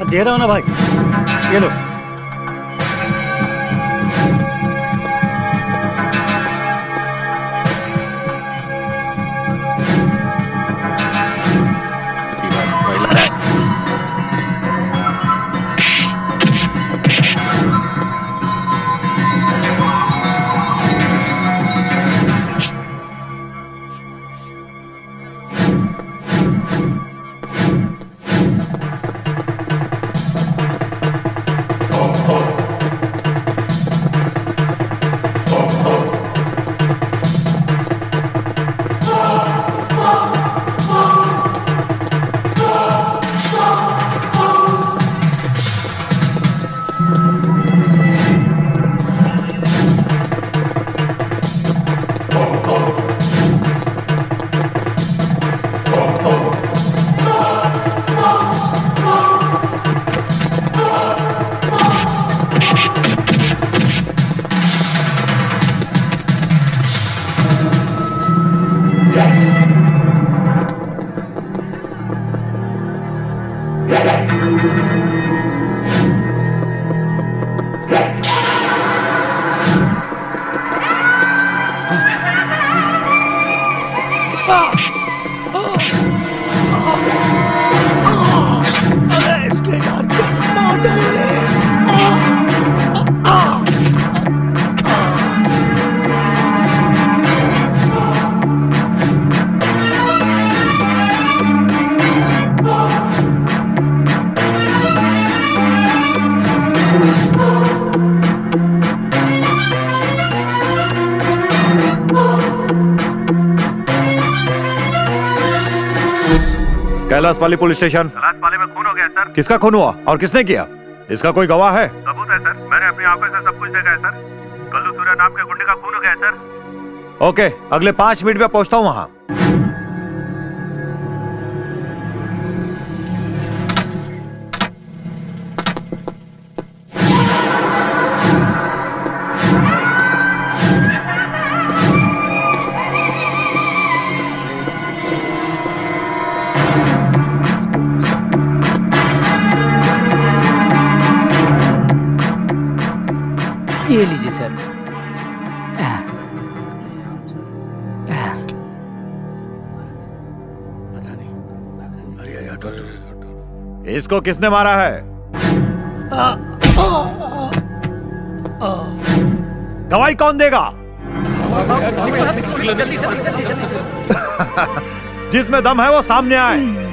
दे रहा हूं ना भाई, ये लो। कैलाशपाली पुलिस स्टेशन। कैलाशपाली में खून हो गया सर। किसका खून हुआ और किसने किया? इसका कोई गवाह है? सबूत है सर, मैंने अपनी आंखों से सब कुछ देखा है सर। कल्लू सूर्या नाम के गुंडे का खून हो गया है सर। ओके, अगले 5 मिनट में पहुंचता हूं वहां। ये लीजिए सर। पता नहीं। अरे अरे इसको किसने मारा है? दवाई कौन देगा? जिसमें दम है वो सामने आए।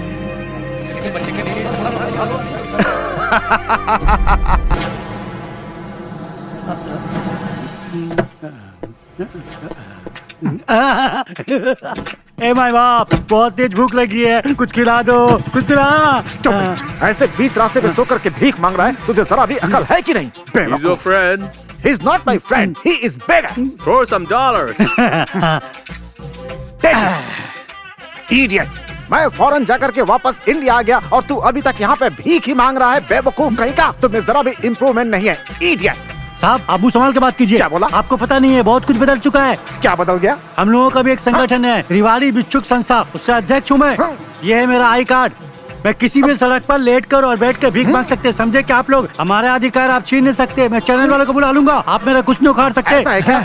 ए माय बाप, बहुत तेज भूख लगी है, कुछ खिला दो, कुछ खिला। Stupid! ऐसे 20 रास्ते पे सो करके भीख मांग रहा है, तुझे जरा भी अकल है कि नहीं? He's your friend. He's not my friend. He is beggar. Throw some dollars. Take it. Idiot! मैं फौरन जाकर के वापस इंडिया आ गया और तू अभी तक यहाँ पे भीख ही मांग रहा है, बेवकूफ कहीं का। तुम्हें जरा भी इम्प्रूवमेंट नहीं है, इडियट। साहब, आबू संभाल के बात कीजिए। क्या बोला? आपको पता नहीं है, बहुत कुछ बदल चुका है। क्या बदल गया? हम लोगों का भी एक संगठन है, रिवाड़ी भिक्षुक संस्था, उसका अध्यक्ष हूँ मैं। ये है मेरा आई कार्ड। मैं किसी भी सड़क पर लेट कर और बैठ कर भीख मांग सकते, समझे क्या आप लोग? हमारे अधिकार आप छीन नहीं सकते। मैं चैनल वालों को बुला लूंगा, आप मेरा कुछ नहीं उखाड़ सकते। ऐसा है क्या?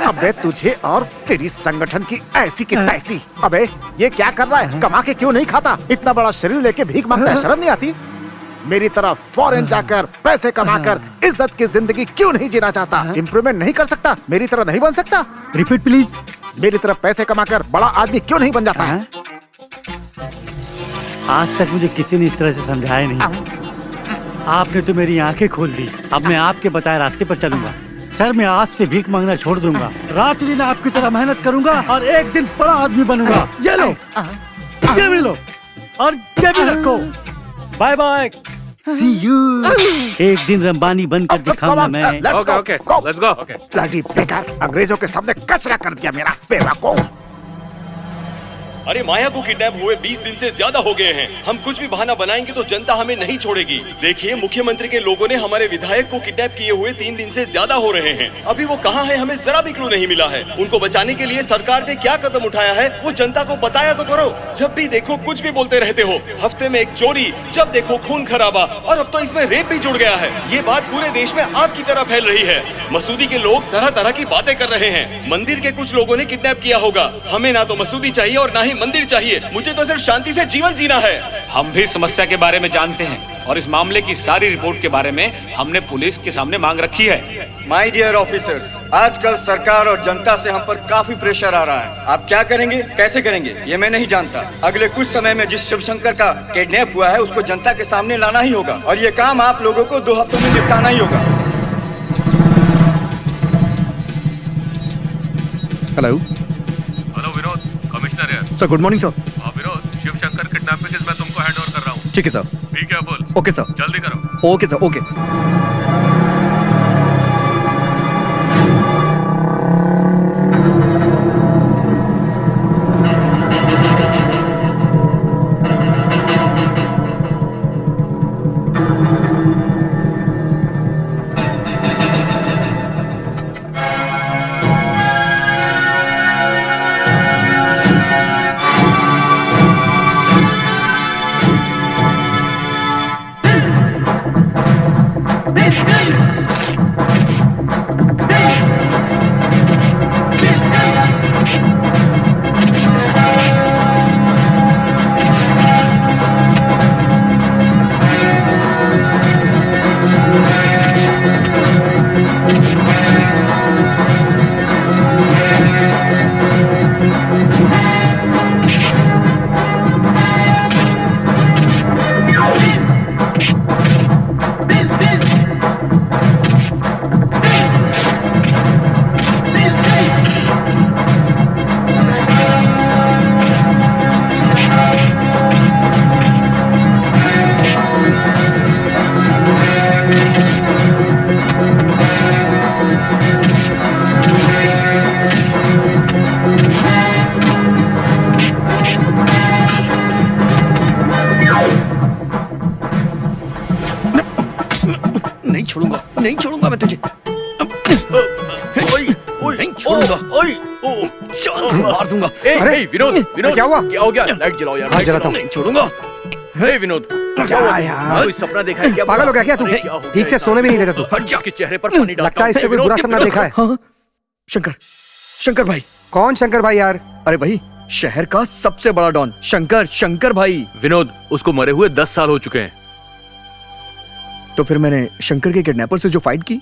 अबे तुझे और तेरी संगठन की ऐसी की तैसी। अबे ये क्या कर रहा है? कमा के क्यों नहीं खाता? इतना बड़ा शरीर लेके भीख मांगता है, शर्म नहीं आती? मेरी तरह फॉरेन जाकर पैसे कमाकर इज्जत की जिंदगी क्यों नहीं जीना चाहता? इम्प्रूवमेंट नहीं कर सकता? मेरी तरह नहीं बन सकता? Repeat please. मेरी तरफ पैसे कमाकर बड़ा आदमी क्यों नहीं बन जाता है? हाँ? आज तक मुझे किसी ने इस तरह से समझाया नहीं। आपने तो मेरी आंखें खोल दी। अब मैं आपके बताए रास्ते पर चलूंगा। सर, मैं आज से भीख मांगना छोड़ दूंगा। रात दिन आपकी तरह मेहनत करूंगा और एक दिन बड़ा आदमी बनूंगा। ये लो, ये भी लो और ये भी रखो। Bye bye, see you. एक दिन रंबानी बनकर दिखाऊंगा मैं। Okay, okay. Let's go. Okay. Bloody बेकार, अंग्रेजों के सामने कचरा कर दिया मेरा बेवकूफ। अरे माया को किडनैप हुए 20 दिन से ज्यादा हो गए हैं। हम कुछ भी बहाना बनाएंगे तो जनता हमें नहीं छोड़ेगी। देखिए, मुख्यमंत्री के लोगों ने हमारे विधायक को किडनैप किए हुए 3 दिन से ज्यादा हो रहे हैं। अभी वो कहाँ है, हमें जरा भी क्लू नहीं मिला है। उनको बचाने के लिए सरकार ने क्या कदम उठाया है वो जनता को बताया तो करो। जब भी देखो कुछ भी बोलते रहते हो। हफ्ते में एक चोरी, जब देखो खून खराबा, और अब तो इसमें रेप भी जुड़ गया है। ये बात पूरे देश में आग की तरह फैल रही है। मसूदी के लोग तरह तरह की बातें कर रहे हैं। मंदिर के कुछ लोगों ने किडनैप किया होगा। हमें ना तो मसूदी चाहिए और ना ही मंदिर चाहिए। मुझे तो सिर्फ शांति से जीवन जीना है। हम भी समस्या के बारे में जानते हैं और इस मामले की सारी रिपोर्ट के बारे में हमने पुलिस के सामने मांग रखी है। माय डियर ऑफिसर्स, आजकल सरकार और जनता से हम पर काफी प्रेशर आ रहा है। आप क्या करेंगे, कैसे करेंगे, ये मैं नहीं जानता। अगले कुछ समय में जिस शिवशंकर का किडनैप हुआ है उसको जनता के सामने लाना ही होगा और ये काम आप लोगों को 2 हफ्तों में निपटाना ही होगा। हेलो हेलो विनोद, कमिश्नर यार। Sir, good morning sir. Vinod, Shivshankar kidnapping case मैं तुमको हैंड ओवर कर रहा हूँ। ठीक है sir. Be careful. Okay sir. जल्दी करो। Okay sir, okay. नहीं छोड़ूंगा मैं तुझे। नहीं छोड़ूंगा। जान से मार दूंगा। अरे विनोद, विनोद क्या हुआ? क्या हो गया? लाइट जलाओ यार। हाँ, जलाता हूँ। नहीं छोड़ूंगा। हे विनोद, क्या हुआ यार? कोई सपना देखा है क्या? पागल हो गया क्या तू? ठीक से सोने भी नहीं देता तू। इसके चेहरे पर पानी डालता लगता है इसने कोई बुरा सपना देखा है। हाँ, शंकर भाई। कौन शंकर भाई यार? अरे भाई, शहर का सबसे बड़ा डॉन शंकर भाई। विनोद, उसको मरे हुए 10 साल हो चुके हैं। तो फिर मैंने शंकर के किडनैपर से जो फाइट की,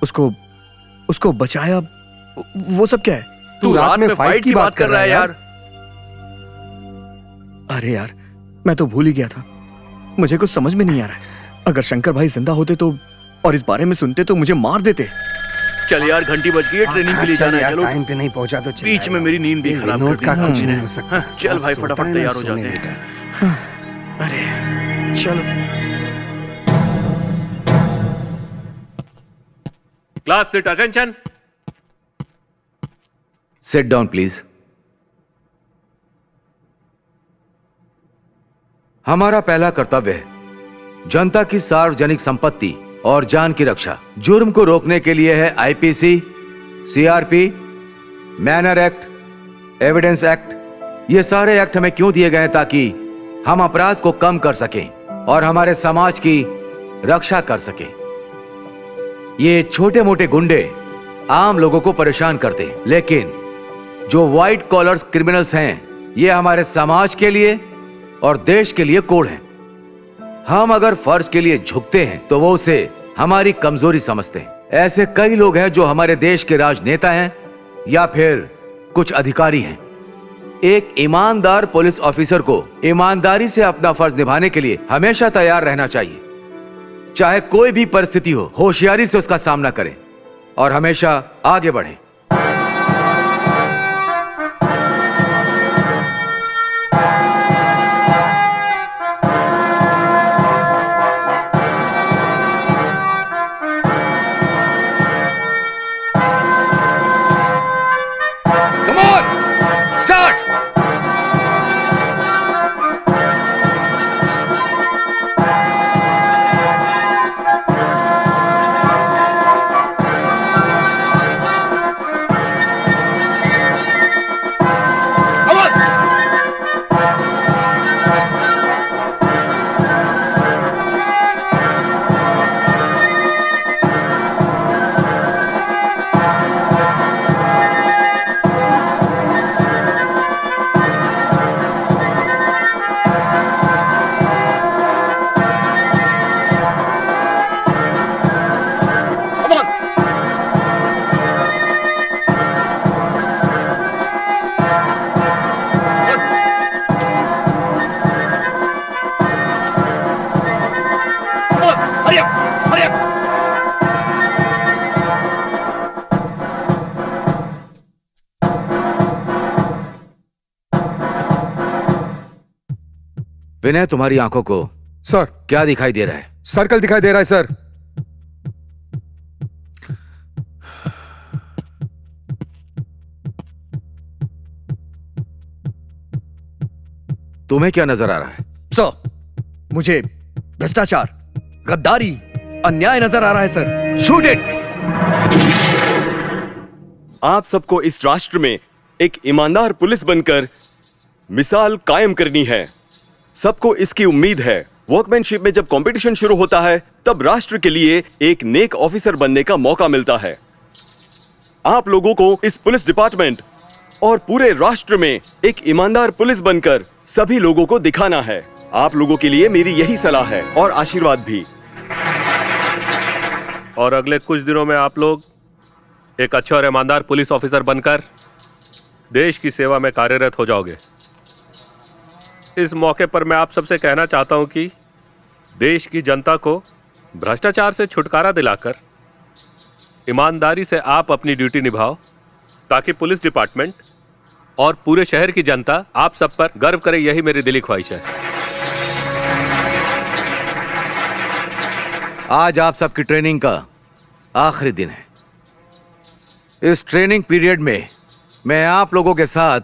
उसको बचाया। वो सब क्या है? तू रात में फाइट की बात कर रहा है यार। अरे यार, मैं तो भूल ही गया था। मुझे कुछ समझ में नहीं आ रहा है। अगर शंकर भाई जिंदा होते तो और इस बारे में सुनते तो मुझे मार देते। चल यार, घंटी बज गई है, ट्रेनिंग के लिए जाना है। चलो, टाइम पे नहीं पहुंचा तो बीच में मेरी नींद भी खराब कर दी का कुछ इसने। नहीं हो सकता। चल भाई, फटाफट तैयार हो जाते हैं। अरे चलो। Class sit, attention. Sit down please. हमारा पहला कर्तव्य है जनता की सार्वजनिक संपत्ति और जान की रक्षा। जुर्म को रोकने के लिए है IPC, CRP, manner act, evidence act. ये सारे एक्ट हमें क्यों दिए गए हैं? ताकि हम अपराध को कम कर सकें और हमारे समाज की रक्षा कर सकें। ये छोटे मोटे गुंडे आम लोगों को परेशान करते हैं, लेकिन जो व्हाइट कॉलर्स क्रिमिनल्स हैं, ये हमारे समाज के लिए और देश के लिए कोड हैं। हम अगर फर्ज के लिए झुकते हैं तो वो उसे हमारी कमजोरी समझते हैं। ऐसे कई लोग हैं जो हमारे देश के राजनेता हैं या फिर कुछ अधिकारी हैं। एक ईमानदार पुलिस ऑफिसर को ईमानदारी से अपना फर्ज निभाने के लिए हमेशा तैयार रहना चाहिए। चाहे कोई भी परिस्थिति हो, होशियारी से उसका सामना करें और हमेशा आगे बढ़ें। विनय, तुम्हारी आंखों को सर क्या दिखाई दे रहा है? सर्कल दिखाई दे रहा है सर। तुम्हें क्या नजर आ रहा है? सर, मुझे भ्रष्टाचार, गद्दारी, अन्याय नजर आ रहा है सर। Shoot it! आप सबको इस राष्ट्र में एक ईमानदार पुलिस बनकर मिसाल कायम करनी है। सबको इसकी उम्मीद है। वर्कमैनशिप में जब कंपटीशन शुरू होता है तब राष्ट्र के लिए एक नेक ऑफिसर बनने का मौका मिलता है। आप लोगों को इस पुलिस डिपार्टमेंट और पूरे राष्ट्र में एक ईमानदार पुलिस बनकर सभी लोगों को दिखाना है। आप लोगों के लिए मेरी यही सलाह है और आशीर्वाद भी। और अगले कुछ दिनों में आप लोग एक अच्छे और ईमानदार पुलिस ऑफिसर बनकर देश की सेवा में कार्यरत हो जाओगे। इस मौके पर मैं आप सबसे कहना चाहता हूं कि देश की जनता को भ्रष्टाचार से छुटकारा दिलाकर ईमानदारी से आप अपनी ड्यूटी निभाओ, ताकि पुलिस डिपार्टमेंट और पूरे शहर की जनता आप सब पर गर्व करे। यही मेरी दिली ख्वाहिश है। आज आप सबकी ट्रेनिंग का आखिरी दिन है। इस ट्रेनिंग पीरियड में मैं आप लोगों के साथ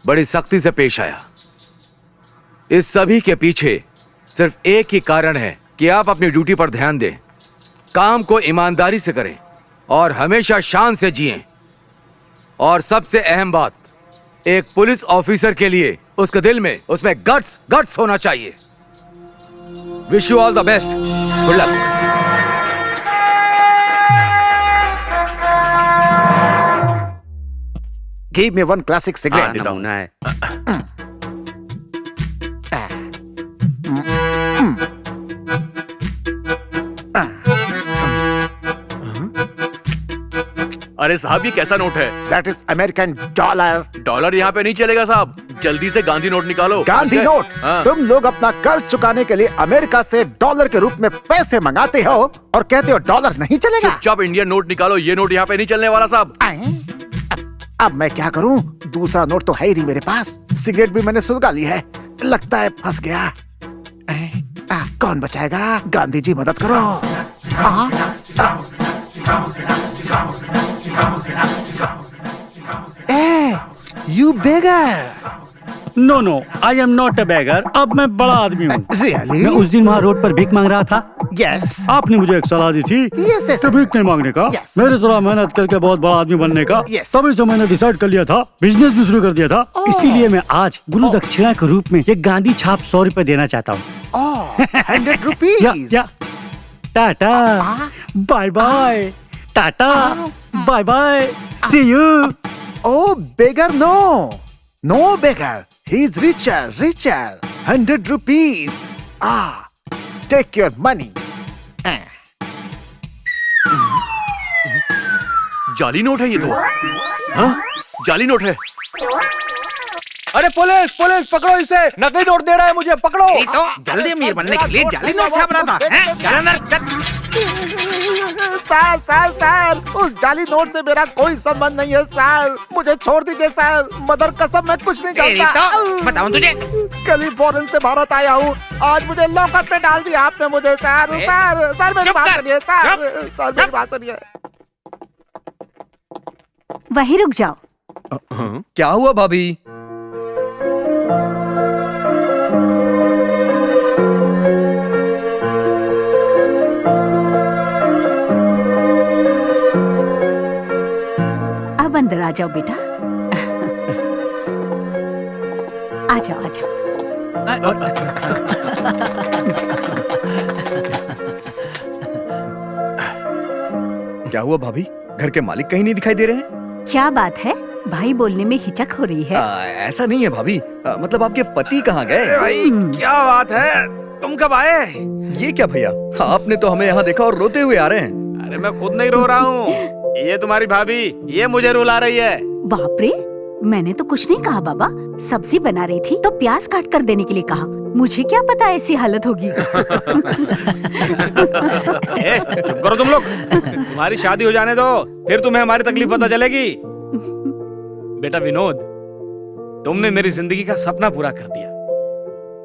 बड़ी सख्ती से पेश आया। इस सभी के पीछे सिर्फ एक ही कारण है कि आप अपनी ड्यूटी पर ध्यान दें, काम को ईमानदारी से करें और हमेशा शान से जिएं। और सबसे अहम बात, एक पुलिस ऑफिसर के लिए उसके दिल में, उसमें गट्स होना चाहिए। Wish you all the best. Good luck. Give me one classic cigarette. नमूना है। अरे साहब, ये कैसा नोट है? That is American dollar. Dollar यहाँ पे नहीं चलेगा साहब। जल्दी से गांधी नोट निकालो। गांधी नोट? हाँ। तुम लोग अपना कर्ज चुकाने के लिए अमेरिका से डॉलर के रूप में पैसे मंगाते हो और कहते हो डॉलर नहीं चलेगा। चुपचाप इंडियन नोट निकालो। ये नोट यहाँ पे नहीं चलने वाला साहब। अब मैं क्या करूं? दूसरा नोट तो है ही नहीं मेरे पास। सिगरेट भी मैंने सुलगा ली है। लगता है फंस गया। कौन बचाएगा? गांधी जी मदद करो। You beggar! No no, I am not a beggar. अब मैं बड़ा आदमी हूँ। Really? मैं उस दिन वहाँ रोड पर भीख मांग रहा था। Yes. आपने मुझे एक सलाह दी थी Yes, yes, कि भीख नहीं मांगने का, Yes. मेरे तरह मेहनत करके बहुत बड़ा आदमी बनने का। Yes. तभी से मैंने डिसाइड कर लिया था, बिजनेस भी शुरू कर दिया था। इसीलिए मैं आज गुरु दक्षिणा के रूप में एक गांधी छाप 100 रुपए देना चाहता हूँ। 100 rupees. या tata, bye bye, tata, bye bye, see you. Oh, beggar, no. No beggar. He's richer. 100 rupees. Take your money. जाली नोट है ये तो। हाँ? जाली नोट है। अरे पुलिस पुलिस पकड़ो इसे, नकली नोट दे रहा है मुझे, पकड़ो। तो जल्दी अमीर बनने के लिए जाली नोट छाप रहा था, हैं? चल अंदर, चल। सर सर सर, उस जाली नोट से मेरा कोई संबंध नहीं है सर, मुझे छोड़ दीजिए सर, मदर कसम मैं कुछ नहीं जानता। तो बताऊं तुझे? कल ही फॉरेन से भारत आया हूँ, आज मुझे लॉकअप में डाल दिया आपने मुझे सर। सर सर मेरी बात सुनिए सर, सर मेरी बात सुनिए। वहीं रुक जाओ। क्या हुआ भाभी? अब अंदर आ जाओ बेटा, आ जाओ आ जाओ। क्या हुआ भाभी? घर के मालिक कहीं नहीं दिखाई दे रहे हैं? क्या बात है, भाई बोलने में हिचक हो रही है? ऐसा नहीं है भाभी, मतलब आपके पति कहाँ गए? भाई क्या बात है, तुम कब आए? ये क्या भैया, आपने तो हमें यहाँ देखा और रोते हुए आ रहे हैं। अरे मैं खुद नहीं रो रहा हूँ, ये तुम्हारी भाभी, ये मुझे रुला रही है। बाप रे, मैंने तो कुछ नहीं कहा बाबा, सब्जी बना रही थी तो प्याज काट कर देने के लिए कहा, मुझे क्या पता ऐसी हालत होगी। चुप करो तुम लोग, तुम्हारी शादी हो जाने दो, फिर तुम्हें हमारी तकलीफ पता चलेगी। बेटा विनोद, तुमने मेरी जिंदगी का सपना पूरा कर दिया।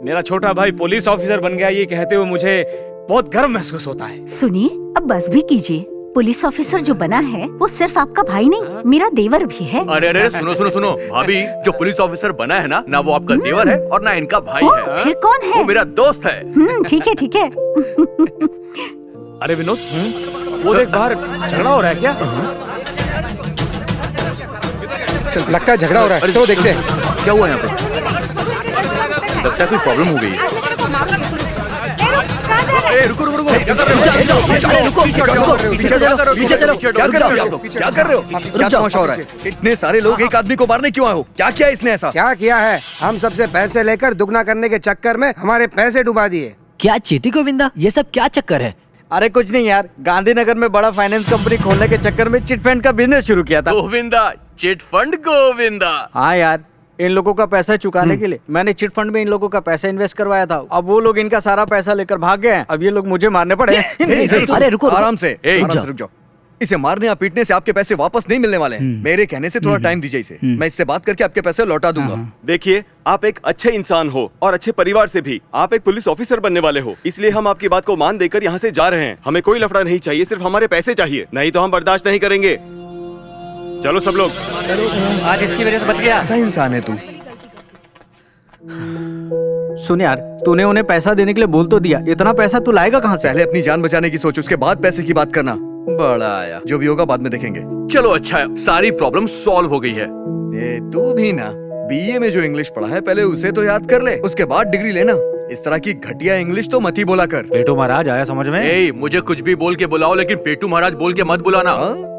मेरा छोटा भाई पुलिस ऑफिसर बन गया, ये कहते हुए मुझे बहुत गर्व महसूस होता है। सुनिए, अब बस भी कीजिए, पुलिस ऑफिसर जो बना है वो सिर्फ आपका भाई नहीं, मेरा देवर भी है। अरे अरे सुनो सुनो सुनो भाभी, जो पुलिस ऑफिसर बना है ना वो आपका देवर है और ना इनका भाई है। फिर कौन है? वो मेरा दोस्त है। ठीक है ठीक है। अरे विनोद, वो देख बाहर झगड़ा हो रहा है क्या? लगता है झगड़ा हो रहा है, चलो देखते हैं क्या हुआ यहाँ पे। लगता है कोई प्रॉब्लम हो गई है। रुको रुको रुको, क्या कर रहे हो? पीछे चलो। क्या कर रहे हो आप लोग? क्या कर रहे हो? क्या तमाशा हो रहा है? इतने सारे लोग एक आदमी को मारने क्यों आए हो? क्या किया इसने ऐसा? क्या किया है? हम सबसे पैसे लेकर दुगना करने के चक्कर में हमारे पैसे डुबा दिए। क्या चीटी गोविंदा, ये सब क्या चक्कर है? अरे कुछ नहीं यार, गांधीनगर में बड़ा फाइनेंस कंपनी खोलने के चक्कर में चिट फंड का बिजनेस शुरू किया था। Govinda, chit fund Govinda. हाँ यार, इन लोगों का पैसा चुकाने के लिए मैंने चिट फंड में इन लोगों का पैसा इन्वेस्ट करवाया था। अब वो लोग इनका सारा पैसा लेकर भाग गए हैं, अब ये लोग मुझे मारने पड़े। अरे रुको, आराम से रुक जाओ। इसे मारने या पीटने से आपके पैसे वापस नहीं मिलने वाले हैं। मेरे कहने से थोड़ा टाइम दीजिए इसे, मैं इससे बात करके आपके पैसे लौटा दूंगा। देखिए, आप एक अच्छे इंसान हो और अच्छे परिवार से भी, आप एक पुलिस ऑफिसर बनने वाले हो, इसलिए हम आपकी बात को मान देकर यहाँ से जा रहे हैं। हमें कोई लफड़ा नहीं चाहिए, सिर्फ हमारे पैसे चाहिए, नहीं तो हम बर्दाश्त नहीं करेंगे। चलो सब लोग। आज इसकी वजह से बच गया। ऐसा इंसान है तू। सुन यार, तूने उन्हें पैसा देने के लिए बोल तो दिया, इतना पैसा तू लाएगा कहाँ से? पहले अपनी जान बचाने की सोच, उसके बाद पैसे की बात करना। बड़ा आया, जो भी होगा बाद में देखेंगे। चलो अच्छा है, सारी प्रॉब्लम सॉल्व हो गई है। तू भी ना बीए में जो इंग्लिश पढ़ा है पहले उसे तो याद कर ले, उसके बाद डिग्री लेना। इस तरह की घटिया इंग्लिश तो मत ही बोला कर। पेटू महाराज आया समझ में? मुझे कुछ भी बोल के बुलाओ, लेकिन पेटू महाराज बोल के मत बुलाना।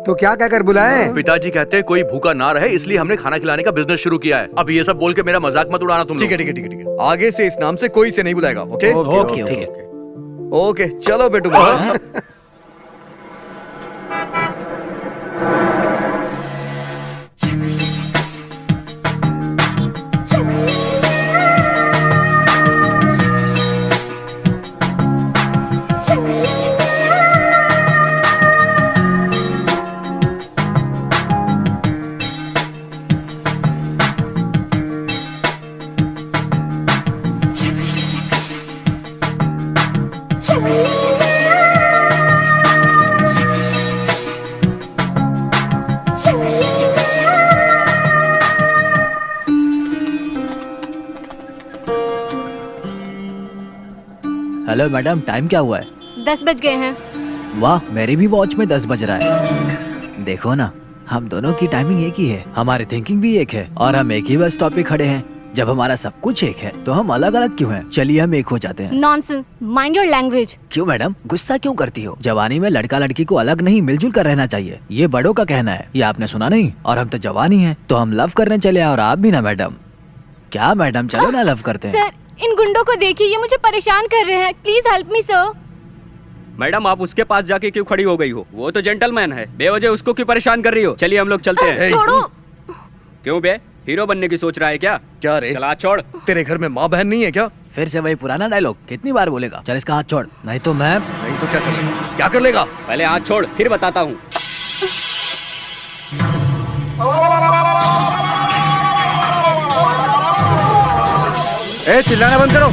तो क्या कहकर बुलाए? पिताजी कहते हैं कोई भूखा ना रहे, इसलिए हमने खाना खिलाने का बिजनेस शुरू किया है। अब ये सब बोल के मेरा मजाक मत उड़ाना तुम लोग। ठीक है। आगे से इस नाम से कोई इसे नहीं बुलाएगा। ओके ओके, चलो बेटू। हेलो मैडम, टाइम क्या हुआ है? 10 बज गए हैं। वाह, मेरी भी वॉच में 10 बज रहा है। देखो ना, हम दोनों की टाइमिंग एक ही है, हमारी थिंकिंग भी एक है और हम एक ही बस स्टॉप पे खड़े हैं। जब हमारा सब कुछ एक है तो हम अलग अलग क्यों हैं? चलिए हम एक हो जाते हैं। Nonsense, mind your language. क्यों मैडम, गुस्सा क्यों करती हो? जवानी में लड़का लड़की को अलग नहीं, मिलजुल कर रहना चाहिए, ये बड़ों का कहना है, ये आपने सुना नहीं? और हम तो जवान ही हैं, तो हम लव करने चले और आप भी ना मैडम। क्या मैडम, चलो ना लव करते हैं। सर, इन गुंडों को देखिए, ये मुझे परेशान कर रहे हैं, please help me sir. Madam, आप उसके पास जाके क्यों खड़ी हो गई हो? वो तो जेंटलमैन है, बेवजह उसको क्यों परेशान कर रही हो? चलिए हम लोग चलते हैं। छोड़ो। क्यों बे, हीरो बनने की सोच रहा है क्या? क्या रे? चला छोड़। तेरे घर में माँ बहन नहीं है क्या? फिर से वही पुराना डायलॉग, कितनी बार बोलेगा? चल इसका हाथ छोड़, नहीं तो मैं। नहीं तो क्या कर लेगा? क्या कर लेगा? पहले हाथ छोड़, फिर बताता हूँ। चिल्लाना बंद करो।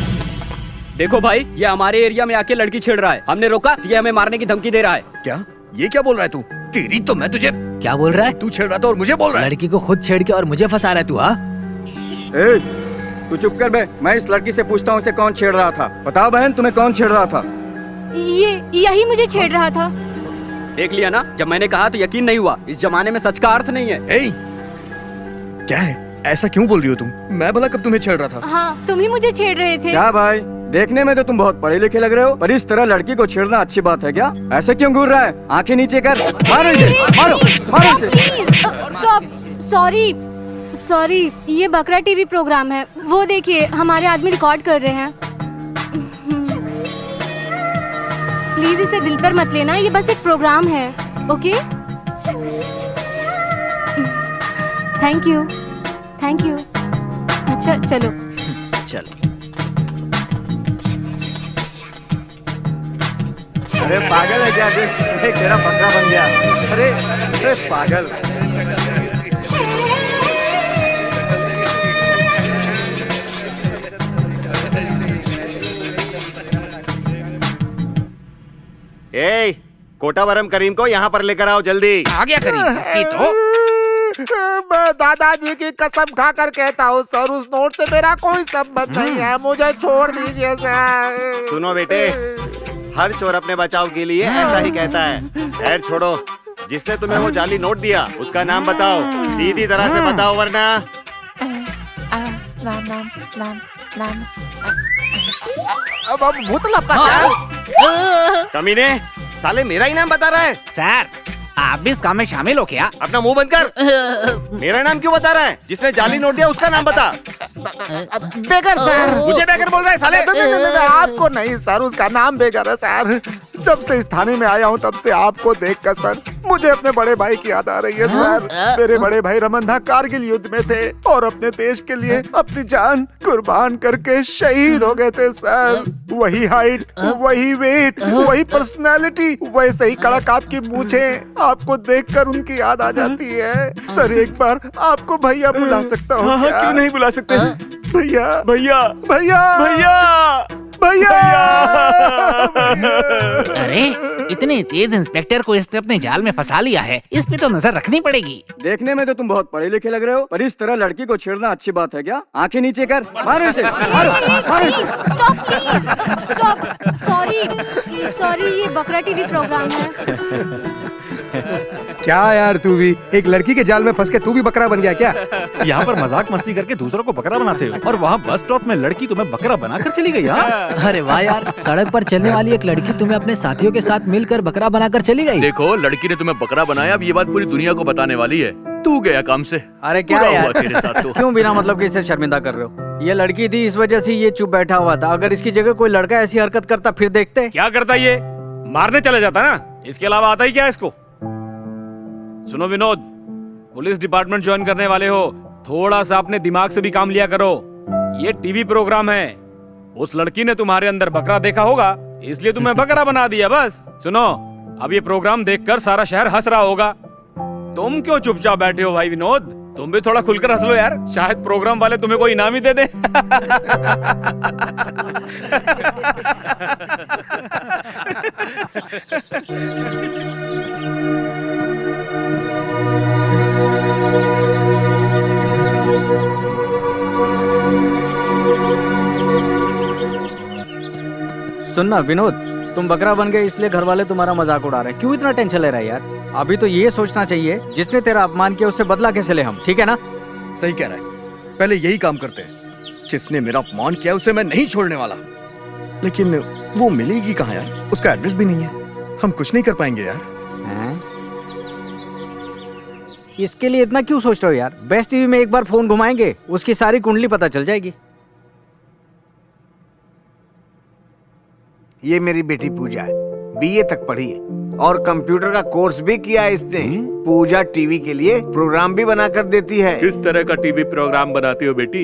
देखो भाई, ये हमारे एरिया में आके लड़की छेड़ रहा है। हमने रोका तो ये हमें मारने की धमकी दे रहा है। क्या? ये क्या बोल रहा है तू? तेरी तो मैं तुझे। क्या बोल रहा है? तू छेड़ रहा था और मुझे बोल रहा है? लड़की को खुद छेड़ के और मुझे फंसा रहा है तू? हाँ, तू चुप कर बे। मैं इस लड़की से पूछता हूँ इसे कौन छेड़ रहा था। बताओ बहन, तुम्हें कौन छेड़ रहा था? यही मुझे छेड़ रहा था। देख लिया ना, जब मैंने कहा तो यकीन नहीं हुआ। इस जमाने में सच का अर्थ नहीं है। क्या है? ऐसा क्यों बोल रही हो तुम? मैं भला कब तुम्हें छेड़ रहा था? हाँ, तुम ही मुझे छेड़ रहे थे। क्या भाई, देखने में तो तुम बहुत पढ़े लिखे लग रहे हो, पर इस तरह लड़की को छेड़ना अच्छी बात है क्या? ऐसे क्यों घूर रहा है? आंखें नीचे कर, मारो इसे, मारो, मारो इसे। स्टॉप। सॉरी, ये बकरा टीवी प्रोग्राम है। वो देखिए, हमारे आदमी रिकॉर्ड कर रहे हैं। प्लीज इसे दिल पर मत लेना, ये बस एक प्रोग्राम है। ओके? Thank you. अच्छा चलो। चल। अरे पागल है क्या? देख, तेरा बकरा बन गया। अरे पागल। कोटावरम करीम को यहाँ पर लेकर आओ जल्दी। आ गया करीम। इसकी तो मैं दादाजी की कसम खाकर कहता हूँ सर, उस नोट से मेरा कोई संबंध नहीं है। मुझे छोड़ दीजिए सर। सुनो बेटे, हर चोर अपने बचाव के लिए ऐसा ही कहता है। खैर छोड़ो, जिसने तुम्हें वो जाली नोट दिया उसका नाम बताओ, सीधी तरह से बताओ, वरना नाम अब भूत लपका। कमीने, साले मेरा ही नाम बता रहा है। सर, आप भी इस काम में शामिल हो क्या? अपना मुंह बंद कर। मेरा नाम क्यों बता रहा है? जिसने जाली नोट दिया उसका नाम बता। बेगर सर। मुझे बेगर बोल रहा है साले? आपको नहीं सर, उसका नाम बेगर है सर। जब से इस थाने में आया हूँ तब से आपको देखकर सर मुझे अपने बड़े भाई की याद आ रही है सर। मेरे बड़े भाई रमनदा कारगिल युद्ध में थे और अपने देश के लिए अपनी जान कुर्बान करके शहीद हो गए थे सर। वही हाइट, वही वेट, वही पर्सनालिटी, वैसे ही कड़क आपकी मूंछें, आपको देखकर उनकी याद आ जाती है सर। एक बार आपको भैया बुला सकता हूँ क्या? क्यों नहीं बुला सकते? भैया भैया भैया भैया भैया। अरे इतने तेज इंस्पेक्टर को इसने अपने जाल में फंसा लिया है, इस पे तो नजर रखनी पड़ेगी। देखने में तो तुम बहुत पढ़े लिखे लग रहे हो, पर इस तरह लड़की को छेड़ना अच्छी बात है क्या? आंखें नीचे कर, मारो इसे, मारो, मारो इसे। स्टॉप। सॉरी, ये बकरा टीवी प्रोग्राम है। क्या यार, तू भी एक लड़की के जाल में फंस के तू भी बकरा बन गया क्या? यहाँ पर मजाक मस्ती करके दूसरों को बकरा बनाते हो, और वहाँ बस स्टॉप में लड़की तुम्हें बकरा बनाकर चली गई। अरे वाह यार, सड़क पर चलने वाली एक लड़की तुम्हें अपने साथियों के साथ मिलकर बकरा बनाकर चली गई। देखो, लड़की ने तुम्हें बकरा बनाया, अब ये बात पूरी दुनिया को बताने वाली है। तू गया काम से। अरे क्या बुरा यार, हुआ तेरे साथ तो। क्यों बिना मतलब कि इसे शर्मिंदा कर रहे हो? ये लड़की थी, इस वजह से ये चुप बैठा हुआ था। अगर इसकी जगह कोई लड़का ऐसी हरकत करता फिर देखते। क्या करता ये? मारने चले जाता ना, इसके अलावा आता ही क्या इसको? सुनो विनोद, पुलिस डिपार्टमेंट ज्वाइन करने वाले हो, थोड़ा सा अपने दिमाग से भी काम लिया करो। ये टीवी प्रोग्राम है। उस लड़की ने तुम्हारे अंदर बकरा देखा होगा, इसलिए तुम्हें बकरा बना दिया बस। सुनो, अब ये प्रोग्राम देखकर सारा शहर हंस रहा होगा। तुम क्यों चुपचाप बैठे हो भाई विनोद? तुम भी थोड़ा खुलकर हंस लो यार, शायद प्रोग्राम वाले तुम्हें कोई इनाम ही दे दे। सुनना विनोद, तुम बकरा बन गए इसलिए घर वाले तुम्हारा मजाक उड़ा रहे हैं। क्यों इतना टेंशन ले रहा है यार? अभी तो ये सोचना चाहिए जिसने तेरा अपमान किया उससे बदला कैसे ले हम, ठीक है ना? सही कह रहा है, पहले यही काम करते हैं। जिसने मेरा अपमान किया उसे मैं नहीं छोड़ने वाला। लेकिन वो मिलेगी कहाँ यार? उसका एड्रेस भी नहीं है, हम कुछ नहीं कर पाएंगे यार। इसके लिए इतना क्यों सोच रहे हो यार? बेस्ट टीवी में एक बार फोन घुमाएंगे, उसकी सारी कुंडली पता चल जाएगी। ये मेरी बेटी पूजा है, बीए तक पढ़ी है और कंप्यूटर का कोर्स भी किया है इसने। पूजा टीवी के लिए प्रोग्राम भी बना कर देती है। किस तरह का टीवी प्रोग्राम बनाती हो बेटी?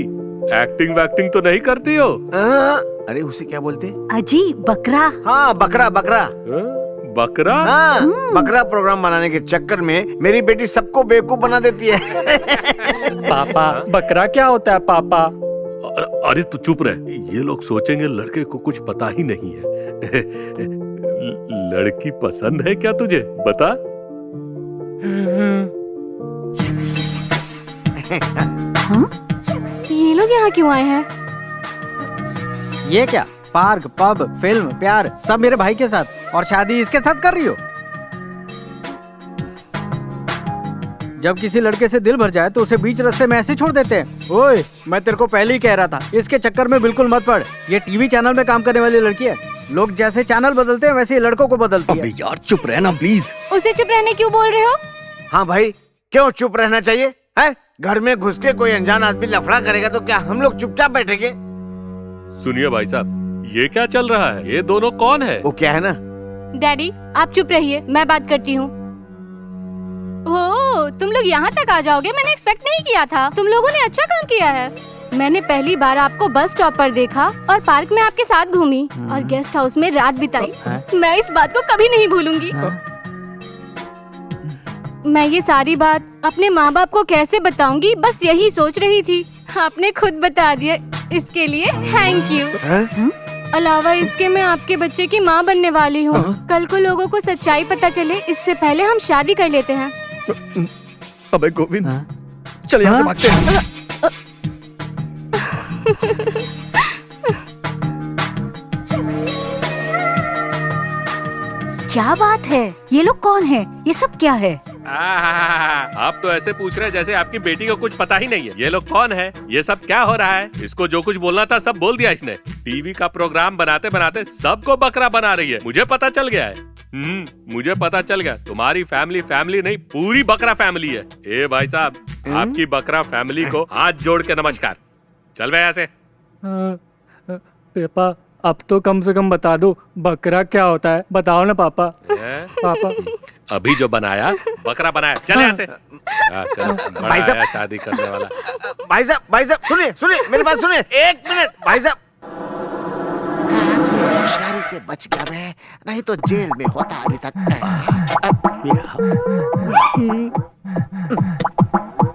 एक्टिंग वैक्टिंग तो नहीं करती हो? अरे उसे क्या बोलते? अजी बकरा। हाँ बकरा बकरा। बकरा? हाँ बकरा प्रोग्राम बनाने के चक्कर में मेरी बेटी सबको बेवकूफ बना देती है। पापा बकरा क्या होता है पापा? अरे तू चुप रह, ये लोग सोचेंगे लड़के को कुछ पता ही नहीं है। लड़की पसंद है क्या तुझे? बता। ये लोग यहाँ क्यों आए हैं? ये क्या पार्क, पब, फिल्म, प्यार सब मेरे भाई के साथ, और शादी इसके साथ कर रही हो? जब किसी लड़के से दिल भर जाए तो उसे बीच रास्ते में ऐसे छोड़ देते हैं। ओए, मैं तेरे को पहले ही कह रहा था, इसके चक्कर में बिल्कुल मत पड़। ये टीवी चैनल में काम करने वाली लड़की है। लोग जैसे चैनल बदलते हैं वैसे ही लड़कों को बदलती है। अबे यार चुप रहना प्लीज। उसे चुप रहने क्यों बोल रहे हो? हाँ भाई, क्यों चुप रहना चाहिए है? घर में घुस के कोई अनजान आदमी लफड़ा करेगा तो क्या हम लोग चुपचाप बैठेंगे? सुनिए भाई साहब, ये क्या चल रहा है? ये दोनों कौन है? वो क्या है ना, डैडी आप चुप रहिए, मैं बात करती हूँ। ओह, तुम लोग यहाँ तक आ जाओगे, मैंने एक्सपेक्ट नहीं किया था। तुम लोगों ने अच्छा काम किया है। मैंने पहली बार आपको बस स्टॉप पर देखा और पार्क में आपके साथ घूमी और गेस्ट हाउस में रात बिताई। मैं इस बात को कभी नहीं भूलूंगी। मैं ये सारी बात अपने माँ बाप को कैसे बताऊंगी, बस यही सोच रही थी। आपने खुद बता दिया, इसके लिए थैंक यू। अलावा इसके मैं आपके बच्चे की माँ बनने वाली हूँ। कल को लोगों को सच्चाई पता चले, इससे पहले हम शादी कर लेते हैं। अबे गोविंद, चल यहाँ से भागते हैं। क्या बात है? ये लोग कौन है? ये सब क्या है? आप तो ऐसे पूछ रहे हैं जैसे आपकी बेटी को कुछ पता ही नहीं है। ये लोग कौन है? ये सब क्या हो रहा है? इसको जो कुछ बोलना था सब बोल दिया इसने। टीवी का प्रोग्राम बनाते बनाते सबको बकरा बना रही है। मुझे पता चल गया है। मुझे पता चल गया, तुम्हारी फैमिली नहीं, पूरी बकरा फैमिली है। ए भाई साहब, आपकी बकरा फैमिली को हाथ जोड़ के नमस्कार। चल बे यहाँ से। पापा अब तो कम से कम बता दो, बकरा क्या होता है? बताओ ना पापा। पापा अभी जो बनाया बकरा बनाया। चल यहाँ से। भाई साहब, शादी करने वाला। भाई साहब सुनिए मेरी बात सुनिए, एक मिनट। भाई साहब, होशियारी से बच गया मैं, नहीं तो जेल में होता अभी तक।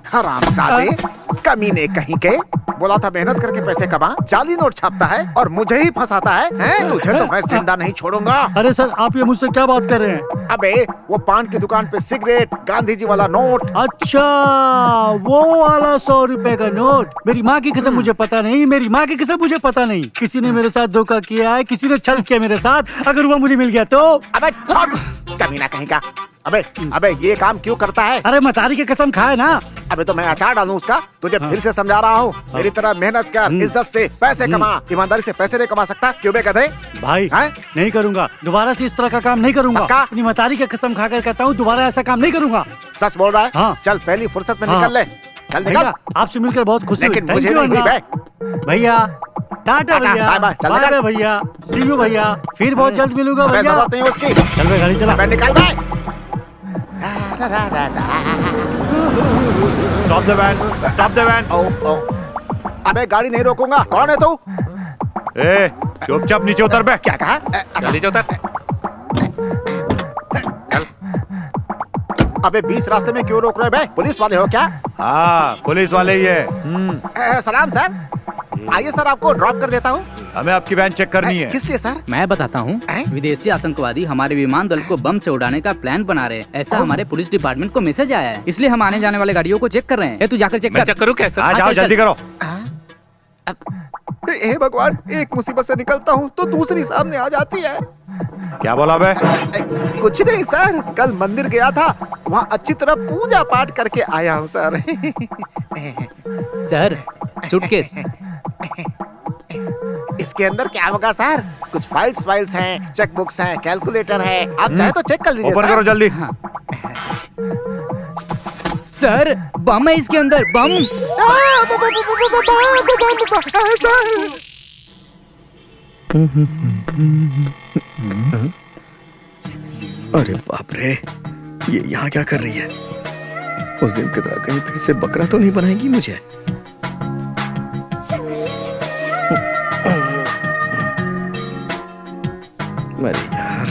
हरामजादे, कमीने कहीं के। बोला था मेहनत करके पैसे कमा, जाली नोट छापता है और मुझे ही फंसाता है। तुझे तो मैं जिंदा नहीं छोड़ूंगा। अरे सर, आप ये मुझसे क्या बात कर रहे हैं? अबे वो पान की दुकान पे सिगरेट, गांधी जी वाला नोट। अच्छा, वो वाला 100 रुपए का नोट। मेरी माँ की कसम मुझे पता नहीं, मेरी माँ की कसम मुझे पता नहीं। किसी ने मेरे साथ धोखा किया है, किसी ने छल किया मेरे साथ। अगर वो मुझे मिल गया तो। अबे छोड़, कमीना कहीं का। अबे ये काम क्यों करता है? अरे मतारी की कसम खाए ना। अबे तो मैं अचार डालूं उसका? तुझे फिर से समझा रहा हूँ, मेरी तरह मेहनत कर, इज्जत से पैसे कमा। ईमानदारी से पैसे नहीं कमा सकता? क्यों बे गधे? भाई नहीं करूँगा, दोबारा से इस तरह का काम नहीं करूँगा। अपनी मतारी की कसम खाकर कहता हूँ, दोबारा ऐसा काम नहीं करूँगा। सच बोल रहा है? हाँ। चल पहली फुर्सत में निकल ले। चल निकल। आपसे मिलकर बहुत खुशी हुई। लेकिन मुझे नहीं हुई बे। भैया टाटा भैया, बाय, चल बाय निकल। भैया, सी यू भैया, फिर बहुत जल्द मिलूंगा भैया। जरूरत नहीं उसकी। चल बे, गाड़ी चला। निकल बे। Stop the van. अबे गाड़ी नहीं रोकूंगा। कौन है तू? चुपचाप नीचे उतर बे। क्या कहा? नीचे उतर। अबे बीच रास्ते में क्यों रोक रहे बे? पुलिस वाले हो क्या? हाँ, पुलिस वाले ही है। सलाम सर, आइए सर, आपको ड्रॉप कर देता हूँ। हमें आपकी वैन चेक करनी है। किस लिए सर? मैं बताता हूँ। विदेशी आतंकवादी हमारे विमान दल को बम से उड़ाने का प्लान बना रहे हैं, ऐसा हमारे पुलिस डिपार्टमेंट को मैसेज आया है। इसलिए हम आने जाने वाले गाड़ियों को चेक कर रहे हैं। तू जाकर चेक कर। चेक करूँ कैसे? हाँ, जाओ जल्दी करो। हे भगवान, एक मुसीबत से निकलता हूँ तो दूसरी सामने आ जाती है। क्या बोला बे? कुछ नहीं सर, कल मंदिर गया था, वहाँ अच्छी तरह पूजा पाठ करके आया हूँ सर। Sir, suitcase. इसके अंदर क्या होगा सर? कुछ फाइल्स हैं, चेक बुक्स हैं, कैलकुलेटर है। आप चाहे तो चेक कर लीजिए। ओपन करो जल्दी। सर, बम है इसके अंदर, बम। अरे बाप रे, ये यहाँ क्या कर रही है? उस दिन की तरह कहीं फिर से बकरा तो नहीं बनाएगी मुझे? अरे यार,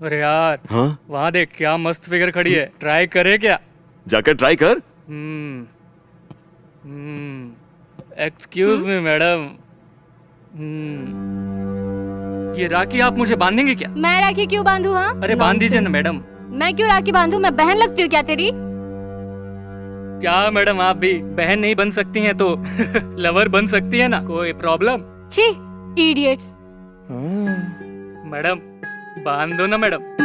अरे यार, हाँ? वहाँ देख क्या मस्त फिगर खड़ी है, ट्राई करे क्या? जाकर ट्राई कर। एक्सक्यूज मी मैडम, ये राखी आप मुझे बांधेंगे क्या? मैं राखी क्यों बांधू? हाँ, अरे बांध दीजिए ना मैडम। मैं क्यों राखी बांधू? मैं बहन लगती हूँ क्या तेरी? क्या मैडम, आप भी बहन नहीं बन सकती हैं तो लवर बन सकती है ना, कोई प्रॉब्लम? छी, इडियट्स। मैडम बांध दो ना मैडम।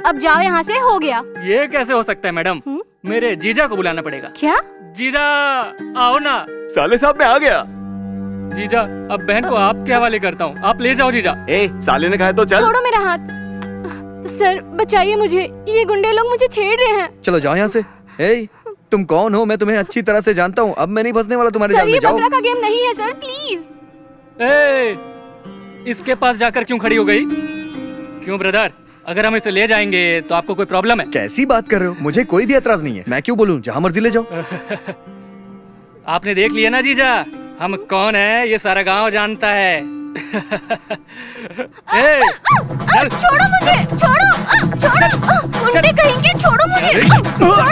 अब जाओ यहाँ से, हो गया। ये कैसे हो सकता है मैडम? मेरे जीजा को बुलाना पड़ेगा। क्या? जीजा आओ ना। साले साहब मैं आ गया। जीजा अब बहन को आपके हवाले करता हूँ, आप ले जाओ जीजा। ए, साले ने कहा तो चल। छोड़ो मेरा हाथ। सर बचाइए मुझे, ये गुंडे लोग मुझे छेड़ रहे हैं। चलो जाओ यहाँ से। ए, तुम कौन हो? मैं तुम्हें अच्छी तरह से जानता हूँ। अब मैं नहीं फंसने वाला तुम्हारे जाल में। जाओ। बकरा का गेम नहीं है सर, प्लीज। इसके पास जाकर क्यों खड़ी हो गई? क्यों ब्रदर, अगर हम इसे ले जाएंगे तो आपको कोई प्रॉब्लम है? कैसी बात कर रहे हो? मुझे कोई भी एतराज नहीं है। मैं क्यों बोलूं? जहाँ मर्जी ले जाओ। आपने देख लिया ना जीजा, हम कौन है ये सारा गांव जानता है। छोड़ो मुझे, छोड़ो, छोड़ो, गुंडे कहेंगे, छोड़ो मुझे, छोड़ो।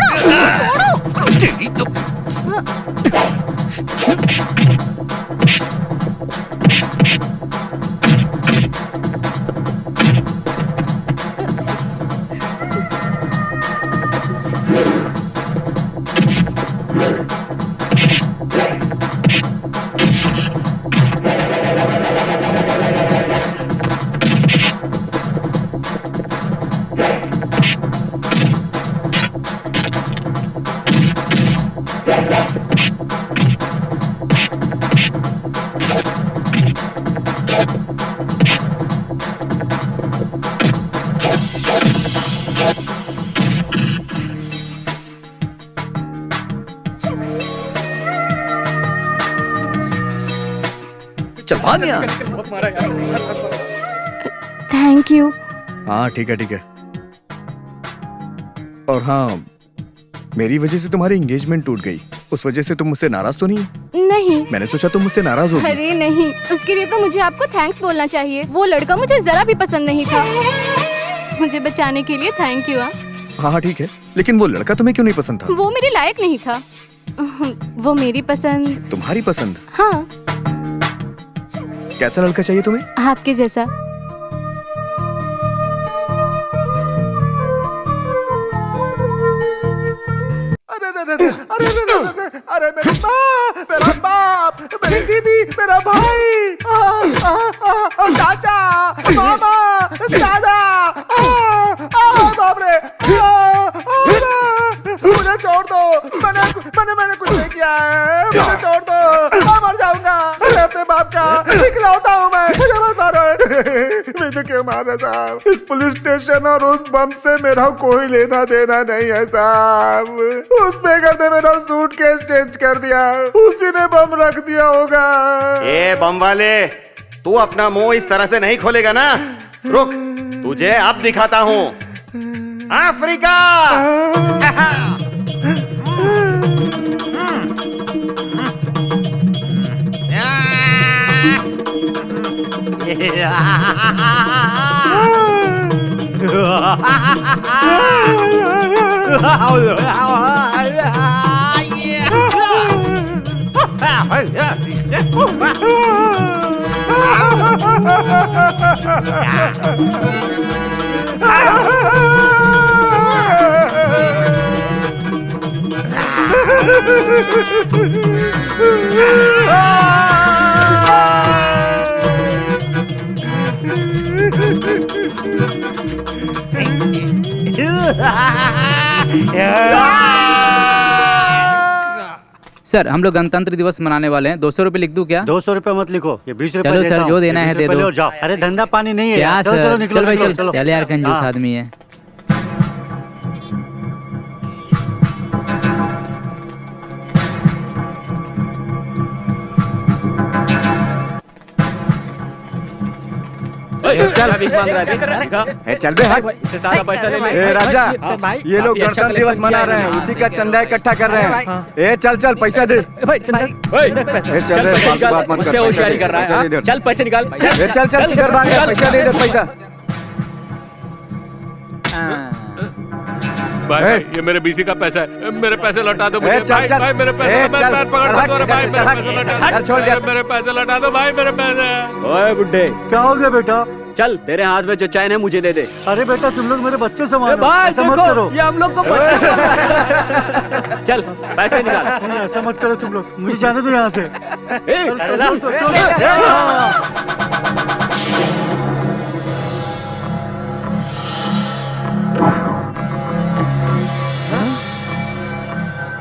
Thank you. हाँ ठीक है ठीक है। और हाँ, मेरी वजह से तुम्हारी एंगेजमेंट टूट गई, उस वजह से तुम मुझसे नाराज तो नहीं है? नहीं। मैंने सोचा तुम मुझसे नाराज होगी। अरे नहीं, उसके लिए तो मुझे आपको थैंक्स बोलना चाहिए। वो लड़का मुझे जरा भी पसंद नहीं था। मुझे बचाने के लिए थैंक यू। हाँ हाँ ठीक है, लेकिन वो लड़का तुम्हें क्यों नहीं पसंद था? वो मेरे लायक नहीं था। वो मेरी पसंद। तुम्हारी पसंद? हाँ। कैसा लड़का चाहिए तुम्हें? आपके जैसा। अरे मेरी माँ, मेरा बाप, मेरी दीदी, मेरा भाई, चाचा, मामा, दादा, बाप रे, मुझे छोड़ दो। मैंने कुछ नहीं किया है, मुझे छोड़ दो। मैं मर जाऊंगा। मैं अपने बाप का इकलौता हूँ। मैं, मुझे मत मारो। मुझे क्यों मार रहे साहब? इस पुलिस स्टेशन और उस बम से मेरा कोई लेना देना नहीं है साहब। उस बेगर ने मेरा सूटकेस चेंज कर दिया, उसी ने बम रख दिया होगा। ए बम वाले, तू अपना मुंह इस तरह से नहीं खोलेगा ना। रुक, तुझे अब दिखाता हूँ। अफ्रीका। सर हम लोग गणतंत्र दिवस मनाने वाले हैं, 200 रुपए लिख दूं क्या? 200 रुपए मत लिखो, ये 20 रुपए चलो देता सर, हूँ। जो देना ये है 20 दे रुपए दो। ले और जाओ। अरे धंधा पानी नहीं है क्या यार। चलो सर? चलो निकलो चल भाई निकलो, चल, चल यार कंजूस हाँ। आदमी है। चल चल बे हट। इससे सारा पैसा ले ले। ए राजा, ये लोग काफी अच्छा गणतंत्र दिवस collection मना किया रहे है हैं, इन्होंने। उसी का चंदा इकट्ठा कर रहे हैं। ए चल चल पैसा दे। भाई चंदा, ए चल रे, फालतू बात मत कर। होशियारी कर रहा पैसा है दे हाँ? इधर। चल पैसे निकाल। ए चल चल किधर भाग रहा है? पैसा दे इधर पैसा। भाई ये मेरे बीसी का पैसा है, मेरे पैसे लौटा दो मुझे। ए, चल, भाई चल। भाई मेरे ए, पैसे चल। मैं पकड़ हट, दो रे भाई, चल, मेरे हट, पैसे लौटा चल, छोड़ दे। मेरे पैसे लौटा दो भाई, मेरे पैसे। ओए बुड्ढे, क्या हो गया बेटा? चल तेरे हाथ में जो चैन है मुझे दे दे। अरे बेटा तुम लोग मेरे बच्चे संभालो, भाई ऐसा मत देखो, करो। ये हम लोग को बच्चा चल पैसे निकाल। नहीं, ऐसा मत करो तुम लोग, मुझे जाने दो यहाँ से। अरे ना। छोड़ दो, छोड़ दो।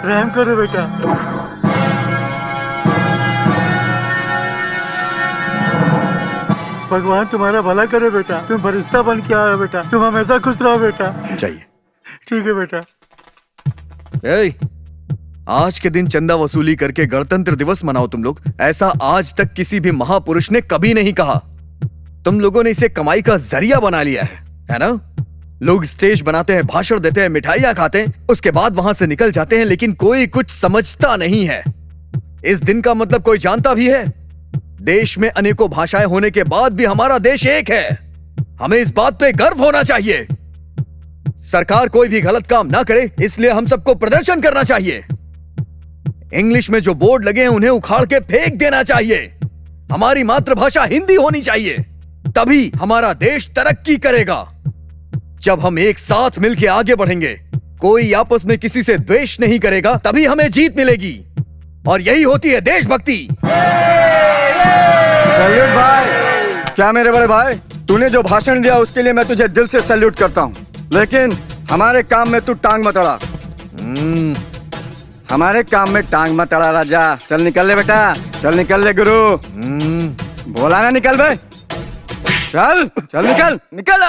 रहम करो बेटा। भगवान तुम्हारा भला करे बेटा, तुम फरिश्ता बन के आए हो बेटा, तुम हमेशा खुश रहो बेटा। चाहिए। ठीक है बेटा। ए, आज के दिन चंदा वसूली करके गणतंत्र दिवस मनाओ तुम लोग। ऐसा आज तक किसी भी महापुरुष ने कभी नहीं कहा। तुम लोगों ने इसे कमाई का जरिया बना लिया है ना? लोग स्टेज बनाते हैं, भाषण देते हैं, मिठाइयां खाते हैं, उसके बाद वहां से निकल जाते हैं, लेकिन कोई कुछ समझता नहीं है। इस दिन का मतलब कोई जानता भी है? देश में अनेकों भाषाएं होने के बाद भी हमारा देश एक है। हमें इस बात पे गर्व होना चाहिए। सरकार कोई भी गलत काम ना करे, इसलिए हम सबको प्रदर्शन करना चाहिए। इंग्लिश में जो बोर्ड लगे हैं उन्हें उखाड़ के फेंक देना चाहिए। हमारी मातृभाषा हिंदी होनी चाहिए, तभी हमारा देश तरक्की करेगा। जब हम एक साथ मिलकर आगे बढ़ेंगे, कोई आपस में किसी से द्वेष नहीं करेगा, तभी हमें जीत मिलेगी। और यही होती है देशभक्ति। सैल्यूट भाई। क्या मेरे बड़े भाई, तूने जो भाषण दिया उसके लिए मैं तुझे दिल से सैल्यूट करता हूँ, लेकिन हमारे काम में तू टांग मत अड़ा। हमारे काम में टांग मत अड़ा राजा। चल निकल ले बेटा, चल निकल ले गुरु। बोला ना निकल बे। चल चल निकल निकल।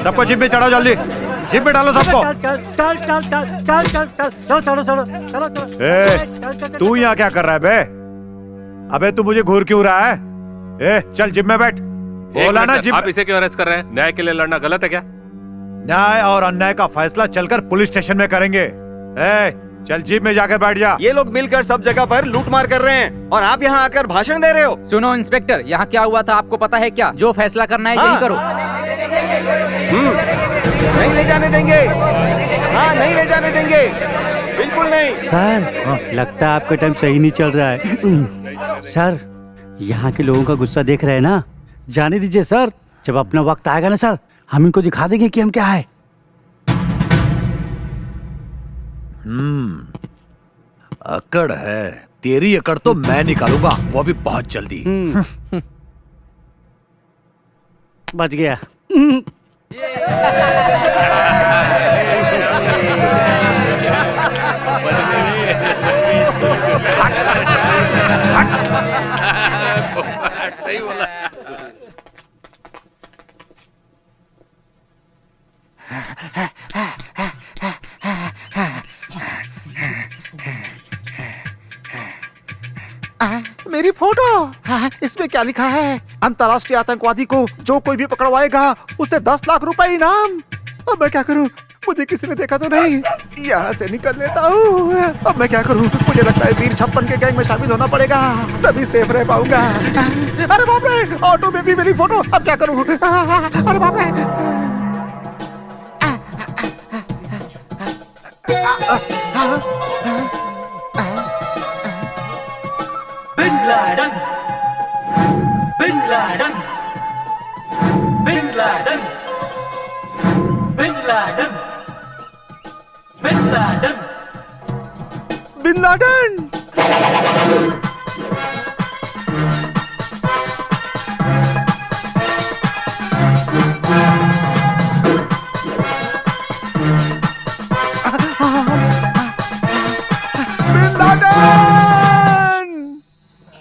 सबको जिप में चढ़ाओ जल्दी, जिप में डालो सबको। ए, तू यहाँ क्या कर रहा है बे? अबे तू मुझे घूर क्यों रहा है? ए, चल जिप में बैठ। बोला ना जिप। आप इसे क्यों अरेस्ट कर रहे हैं? न्याय के लिए लड़ना गलत है क्या? न्याय और अन्याय का फैसला चलकर पुलिस स्टेशन में करेंगे। ए, चल जीप में जाकर बैठ जा। ये लोग मिलकर सब जगह पर लूट मार कर रहे हैं और आप यहाँ आकर भाषण दे रहे हो। सुनो इंस्पेक्टर, यहाँ क्या हुआ था आपको पता है क्या? जो फैसला करना है यही करो। नहीं ले जाने देंगे। हाँ, नहीं ले जाने देंगे, बिल्कुल नहीं। सर, लगता है आपका टाइम सही नहीं चल रहा है। सर, यहाँ के लोगों का गुस्सा देख रहे हैं ना, जाने दीजिए सर। जब अपना वक्त आएगा ना सर, हम इनको दिखा देंगे कि हम क्या है। अकड़ है, तेरी अकड़ तो मैं निकालूंगा, वो भी बहुत जल्दी। बच गया। सही बोला। मेरी फोटो, इसमें क्या लिखा है? अंतर्राष्ट्रीय आतंकवादी को जो कोई भी पकड़वाएगा उसे 10 लाख रुपए इनाम। अब मैं क्या करूं? मुझे किसी ने देखा तो नहीं। यहाँ से निकल लेता हूँ। अब मैं क्या करूं? मुझे लगता है वीर 56 के गैंग में शामिल होना पड़ेगा, तभी सेफ रह पाऊंगा। अरे बाप रे, ऑटो में भी मेरी फोटो। अब क्या करूं? अरे बाप रे। Bin Laden, Bin Laden, Bin Laden, Bin Laden, Bin Laden, Bin Laden.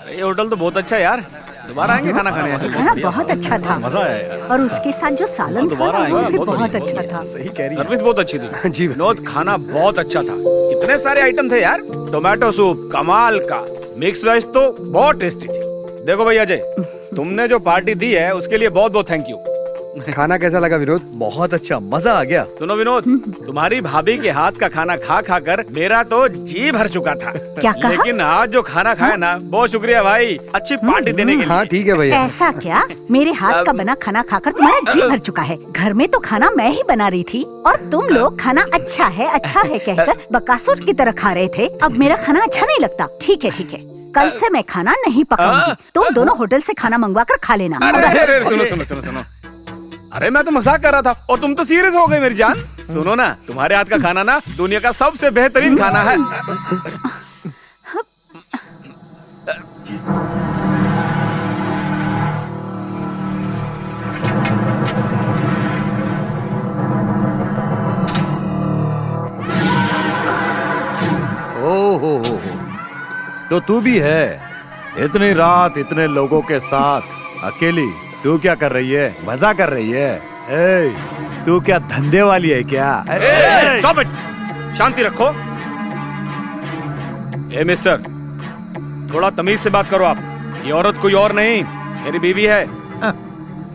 ये होटल तो बहुत अच्छा है यार, दोबारा आएंगे खाना खाने। खाना बहुत अच्छा था, मजा आया। और उसके साथ जो सालन था ना, वो भी बहुत अच्छा था। सही कह रही है। सर्विस बहुत अच्छी थी जी विनोद, खाना बहुत अच्छा था। इतने सारे आइटम थे यार, टोमेटो सूप कमाल का, मिक्स वेज तो बहुत टेस्टी थी। देखो भैया अजय, तुमने जो पार्टी दी है उसके लिए बहुत बहुत थैंक यू। खाना कैसा लगा विनोद? बहुत अच्छा, मजा आ गया। सुनो विनोद, तुम्हारी भाभी के हाथ का खाना खा खा कर मेरा तो जी भर चुका था। क्या कहा? लेकिन आज जो खाना खाया ना, बहुत शुक्रिया भाई, अच्छी पार्टी देने के लिए। हाँ ठीक है भैया। ऐसा क्या? मेरे हाथ का बना खाना खाकर तुम्हारा जी भर चुका है? घर में तो खाना मैं ही बना रही थी और तुम लोग खाना अच्छा है कहकर बकासुर की तरह खा रहे थे। अब मेरा खाना अच्छा नहीं लगता? ठीक है ठीक है, कल से मैं खाना नहीं पकाऊंगी। तुम दोनों होटल से खाना मंगवा कर खा लेना। अरे सुनो सुनो सुनो सुनो, अरे मैं तो मजाक कर रहा था और तुम तो सीरियस हो गए मेरी जान। सुनो ना, तुम्हारे हाथ का खाना ना दुनिया का सबसे बेहतरीन खाना है। हो तो तू भी है? इतनी रात इतने लोगों के साथ अकेली तू क्या कर रही है? मजा कर रही है? ए, तू क्या धंधे वाली है क्या? Stop it! शांति रखो। ए मिस्टर, थोड़ा तमीज से बात करो आप। ये औरत कोई और नहीं, मेरी बीवी है।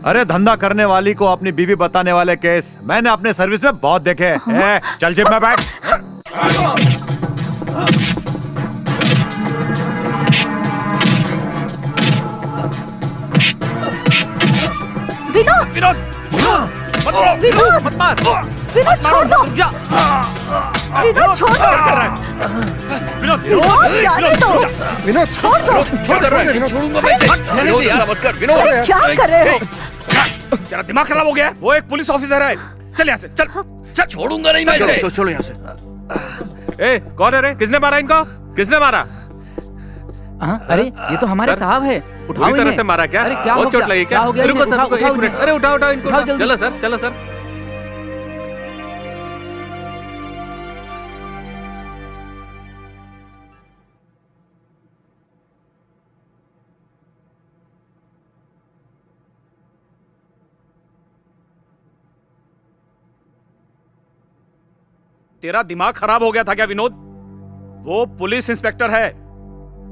अरे धंधा करने वाली को अपनी बीवी बताने वाले केस मैंने अपने सर्विस में बहुत देखे हैं। चल जेब में बैठ। विनोद, विनोद, विनोद, मत मार, विनोद छोड़ दो, विनोद छोड़ दो, विनोद, विनोद जाने दो, विनोद छोड़ दो, छोड़ूंगा मैं इसे। विनोद ऐसा मत कर विनोद। अरे क्या कर रहे हो? तेरा दिमाग खराब हो गया है? वो एक पुलिस ऑफिसर है। चल यहाँ से, चल चल। छोड़ूंगा नहीं मैं इसे। चलो यहाँ से। ए, कौन है रे? किसने मारा इनको? किसने मारा? अरे ये तो हमारे साहब है, उठाओ पूरी तरह इन्हें। से मारा क्या? अरे क्या बहुत हो चोट गया? लगी क्या क्या? हो गया? रुको इन्हें सर, उठाओ, रुको, एक उठाओ मिनट। अरे उठाओ इनको। उठाओ जल्दी। चलो सर, चलो सर। तेरा दिमाग खराब हो गया था क्या विनोद? वो पुलिस इंस्पेक्टर है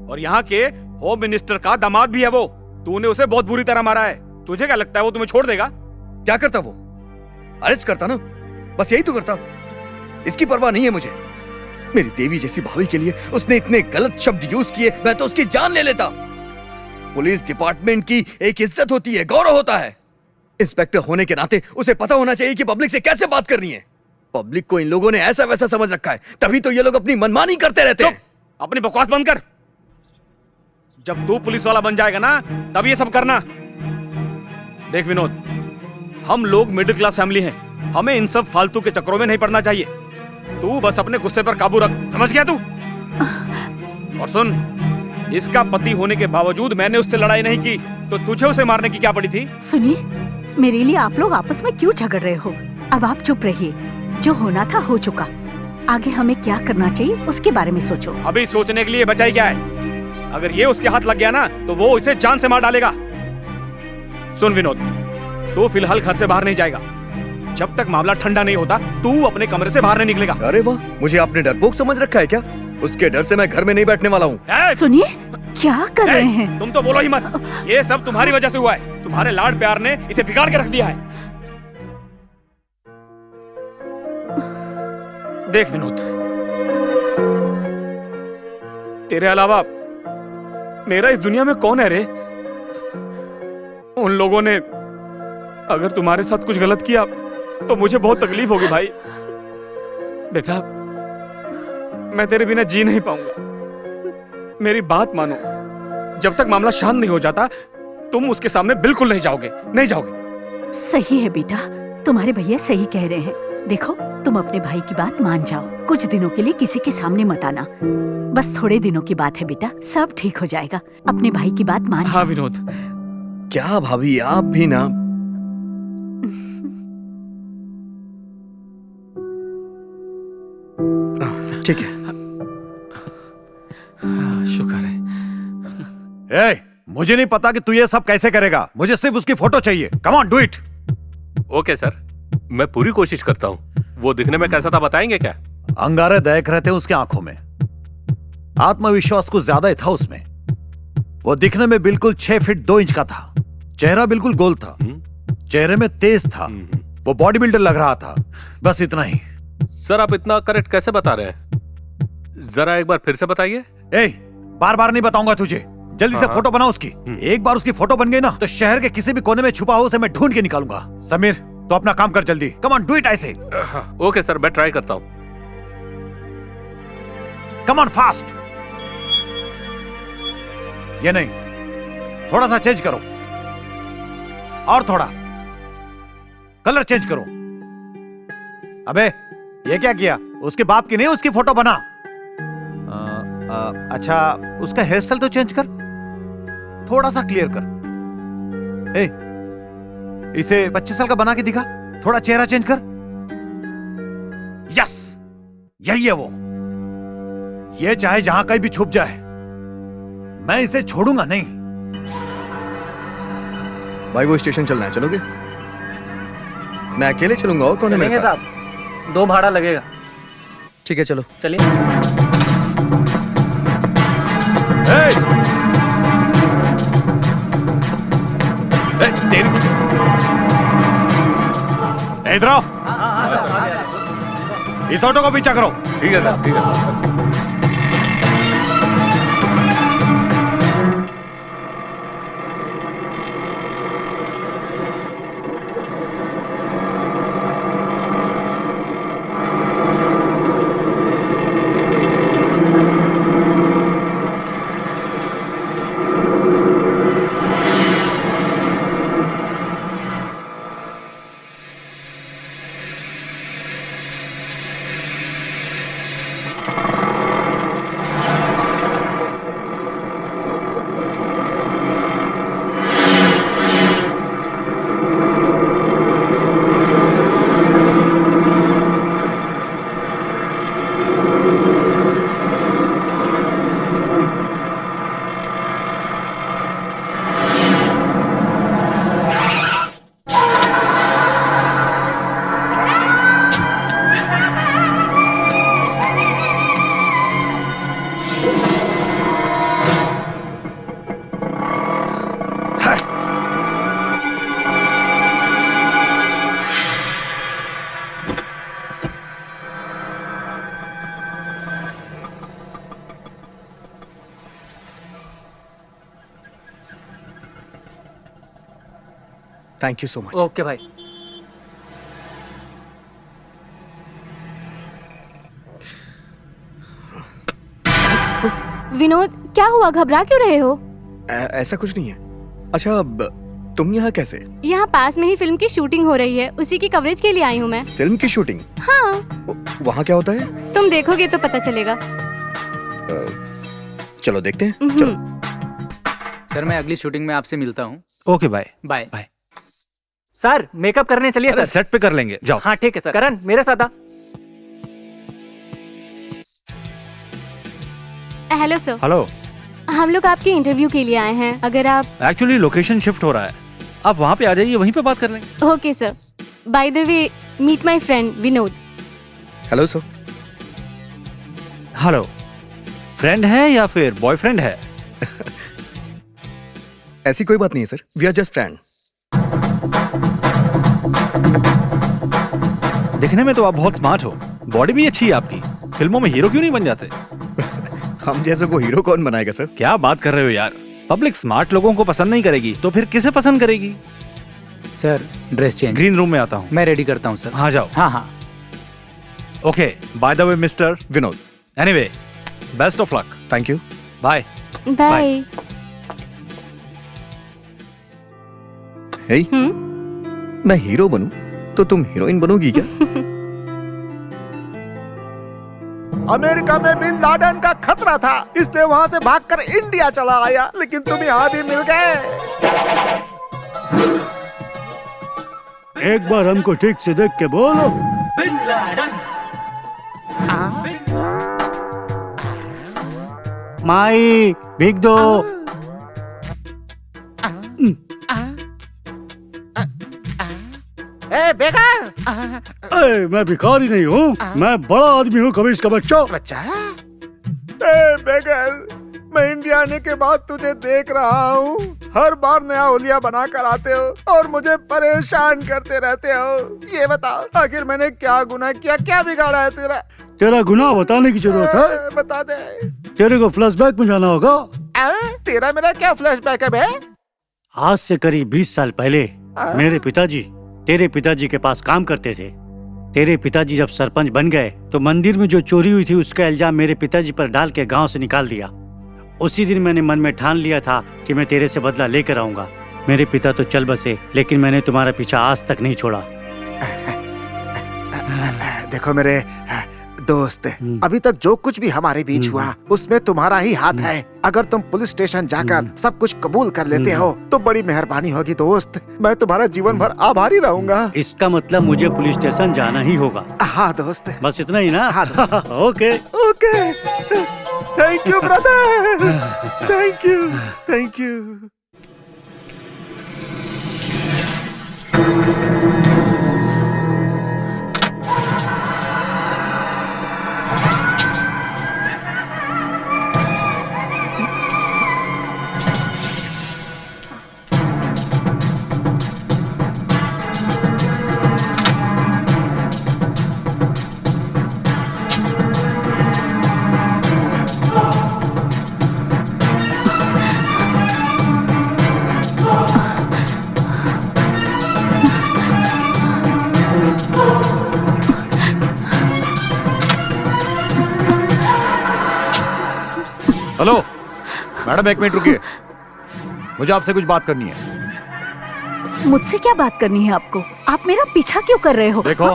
और यहाँ के होम मिनिस्टर का दामाद भी है वो। तूने उसे बहुत बुरी तरह मारा है। तुझे क्या लगता है वो तुम्हें छोड़ देगा? क्या करता वो? अरेस्ट करता ना, बस यही तो करता। इसकी परवाह नहीं है मुझे। मेरी देवी जैसी भाभी के लिए उसने इतने गलत शब्द यूज किए, मैं तो उसकी जान ले लेता। पुलिस डिपार्टमेंट की एक इज्जत होती है, गौरव होता है। इंस्पेक्टर होने के नाते उसे पता होना चाहिए कि पब्लिक से कैसे बात करनी है। पब्लिक को इन लोगों ने ऐसा वैसा समझ रखा है, तभी तो ये लोग अपनी मनमानी करते रहते हैं। अपनी बकवास बंद कर। जब तू पुलिस वाला बन जाएगा ना, तब ये सब करना। देख विनोद, हम लोग मिडिल क्लास फैमिली हैं, हमें इन सब फालतू के चक्करों में नहीं पड़ना चाहिए। तू बस अपने गुस्से पर काबू रख, समझ गया तू? और सुन, इसका पति होने के बावजूद मैंने उससे लड़ाई नहीं की, तो तुझे उसे मारने की क्या पड़ी थी? सुनिए, मेरे लिए आप लोग आपस में क्यों झगड़ रहे हो? अब आप चुप रहिए। जो होना था हो चुका। आगे हमें क्या करना चाहिए उसके बारे में सोचो। अभी सोचने के लिए बचा ही क्या है? अगर ये उसके हाथ लग गया ना, तो वो इसे जान से मार डालेगा। सुन विनोद, तू फिलहाल घर से बाहर नहीं जाएगा। जब तक मामला ठंडा नहीं होता, तू अपने कमरे से बाहर नहीं निकलेगा। अरे वाह, मुझे आपने डरपोक समझ रखा है क्या? उसके डर से मैं घर में नहीं बैठने वाला हूँ। सुनिए, क्या कर रहे हैं? तुम तो बोलो ही मत। ये सब तुम्हारी वजह से हुआ है। तुम्हारे लाड प्यार ने इसे बिगाड़ के रख दिया है। देख विनोद, तेरे अलावा मेरा इस दुनिया में कौन है रे? उन लोगों ने अगर तुम्हारे साथ कुछ गलत किया तो मुझे बहुत तकलीफ होगी भाई। बेटा, मैं तेरे बिना जी नहीं पाऊंगा। मेरी बात मानो, जब तक मामला शांत नहीं हो जाता, तुम उसके सामने बिल्कुल नहीं जाओगे, नहीं जाओगे। सही है बेटा, तुम्हारे भैया सही कह रहे हैं। देखो, तुम अपने भाई की बात मान जाओ। कुछ दिनों के लिए किसी के सामने मत आना। बस थोड़े दिनों की बात है बेटा, सब ठीक हो जाएगा। अपने भाई की बात मान जाओ। हाँ विनोद। क्या भाभी, आप भी ना। ठीक है। शुक्र है। ए, मुझे नहीं पता कि तू ये सब कैसे करेगा। मुझे सिर्फ उसकी फोटो चाहिए। Come on, do it. Okay sir, मैं पूरी कोशिश करता हूँ। वो दिखने में कैसा था बताएंगे क्या? अंगारे दहक रहे थे उसकी आंखों में। आत्मविश्वास कुछ ज्यादा ही था उसमें। वो दिखने में बिल्कुल 6 फीट 2 इंच का था। चेहरा बिल्कुल गोल था। चेहरे में तेज था। वो बॉडी बिल्डर लग रहा था। बस इतना ही। सर, आप इतना करेक्ट कैसे बता रहे हैं? जरा एक बार फिर से बताइए। ए, बार बार नहीं बताऊंगा तुझे। जल्दी से फोटो बनाओ उसकी। एक बार उसकी फोटो बन गई ना, तो शहर के किसी भी कोने में छुपा हो उसे मैं ढूंढ के निकालूंगा। समीर, तो अपना काम कर जल्दी। कम ऑन, डू इट ऐसे। ओके सर, मैं ट्राई करता हूँ। Come on, fast. ये नहीं, थोड़ा सा चेंज करो, और थोड़ा कलर चेंज करो। अबे, ये क्या किया? उसके बाप की नहीं, उसकी फोटो बना। अच्छा, उसका हेयर स्टाइल तो चेंज कर, थोड़ा सा क्लियर कर। ए, इसे 25 साल का बना के दिखा। थोड़ा चेहरा चेंज कर। यस, यही है वो। ये चाहे जहां कहीं भी छुप जाए, मैं इसे छोड़ूंगा नहीं। भाई, वो स्टेशन चलना है, चलोगे? मैं अकेले चलूंगा, और कौन है मेरे साथ? 2 भाड़ा लगेगा। ठीक है, चलो। चलिए। इधर आओ। इस ऑटो को पीछा करो। ठीक है सर, ठीक है। Thank you so much. Okay भाई। विनोद, क्या हुआ? घबरा क्यों रहे हो? ऐसा कुछ नहीं है। अच्छा, अब तुम यहाँ कैसे? यहाँ पास में ही फिल्म की शूटिंग हो रही है, उसी की कवरेज के लिए आई हूँ मैं। फिल्म की शूटिंग? हाँ। वहाँ क्या होता है? तुम देखोगे तो पता चलेगा। चलो देखते हैं। चलो। सर मैं अगली शूटिंग में आपसे मिलता हूँ। Okay bye. Bye bye. Sir makeup करने चलिए सर। सेट पे कर लेंगे, जाओ। हाँ ठीक है सर। करण मेरे साथ आ। Hello sir. हेलो। हम लोग आपके इंटरव्यू के लिए आए हैं, अगर आप। एक्चुअली लोकेशन शिफ्ट हो रहा है, आप वहाँ पे आ जाइए, वहीं पे बात कर लेंगे। Okay sir. By the way, meet my friend Vinod. Hello sir. Hello. Friend है या फिर बॉयफ्रेंड है? ऐसी कोई बात नहीं है sir, we are just friend. दिखने में तो आप बहुत स्मार्ट हो, बॉडी भी अच्छी है आपकी, फिल्मों में हीरो क्यों नहीं बन जाते? हम जैसे को हीरो कौन बनाएगा सर? क्या बात कर रहे हो यार, पब्लिक स्मार्ट लोगों को पसंद नहीं करेगी तो फिर किसे पसंद करेगी? Sir dress change. Green room में आता हूँ। मैं रेडी करता हूँ सर। हाँ जाओ। हाँ हाँ। Okay, by the way mister Vinod. Anyway, best of luck. Thank you. Bye. Bye. Hey, मैं हीरो बनूं तो तुम हीरोइन बनोगी क्या? अमेरिका में बिन लादेन का खतरा था, इसलिए वहाँ से भागकर इंडिया चला आया, लेकिन तुम यहाँ भी मिल गए। एक बार हमको ठीक से देख के बोलो। Bin Laden. माई भीग दो। ए बेकार। मैं भिखारी नहीं हूँ, मैं बड़ा आदमी हूँ, कभी इसका बच्चा। ए बेकार, मैं इंडिया आने के बाद तुझे देख रहा हूँ, हर बार नया होलिया बना कर आते हो और मुझे परेशान करते रहते हो। ये बताओ, आखिर मैंने क्या गुनाह किया, क्या बिगाड़ा है तेरा? तेरा गुनाह बताने की जरूरत है? बता दे। तेरे को फ्लैशबैक में जाना होगा। तेरा मेरा क्या फ्लैशबैक है बे? आज से करीब 20 साल पहले मेरे पिताजी तेरे पिताजी के पास काम करते थे। तेरे पिताजी जब सरपंच बन गए तो मंदिर में जो चोरी हुई थी उसका इल्जाम मेरे पिताजी पर डाल के गांव से निकाल दिया। उसी दिन मैंने मन में ठान लिया था कि मैं तेरे से बदला लेकर आऊंगा। मेरे पिता तो चल बसे, लेकिन मैंने तुम्हारा पीछा आज तक नहीं छोड़ा। देखो मेरे दोस्त, अभी तक जो कुछ भी हमारे बीच हुआ उसमें तुम्हारा ही हाथ है। अगर तुम पुलिस स्टेशन जाकर सब कुछ कबूल कर लेते हो तो बड़ी मेहरबानी होगी दोस्त। मैं तुम्हारा जीवन भर आभारी रहूंगा। इसका मतलब मुझे पुलिस स्टेशन जाना ही होगा? हाँ दोस्त। बस इतना ही ना? हाँ दोस्त। Okay okay. Thank you brother. Thank you. Thank you. Hello madam, एक मिनट रुकिए, मुझे आपसे कुछ बात करनी है। मुझसे क्या बात करनी है आपको? आप मेरा पीछा क्यों कर रहे हो? देखो,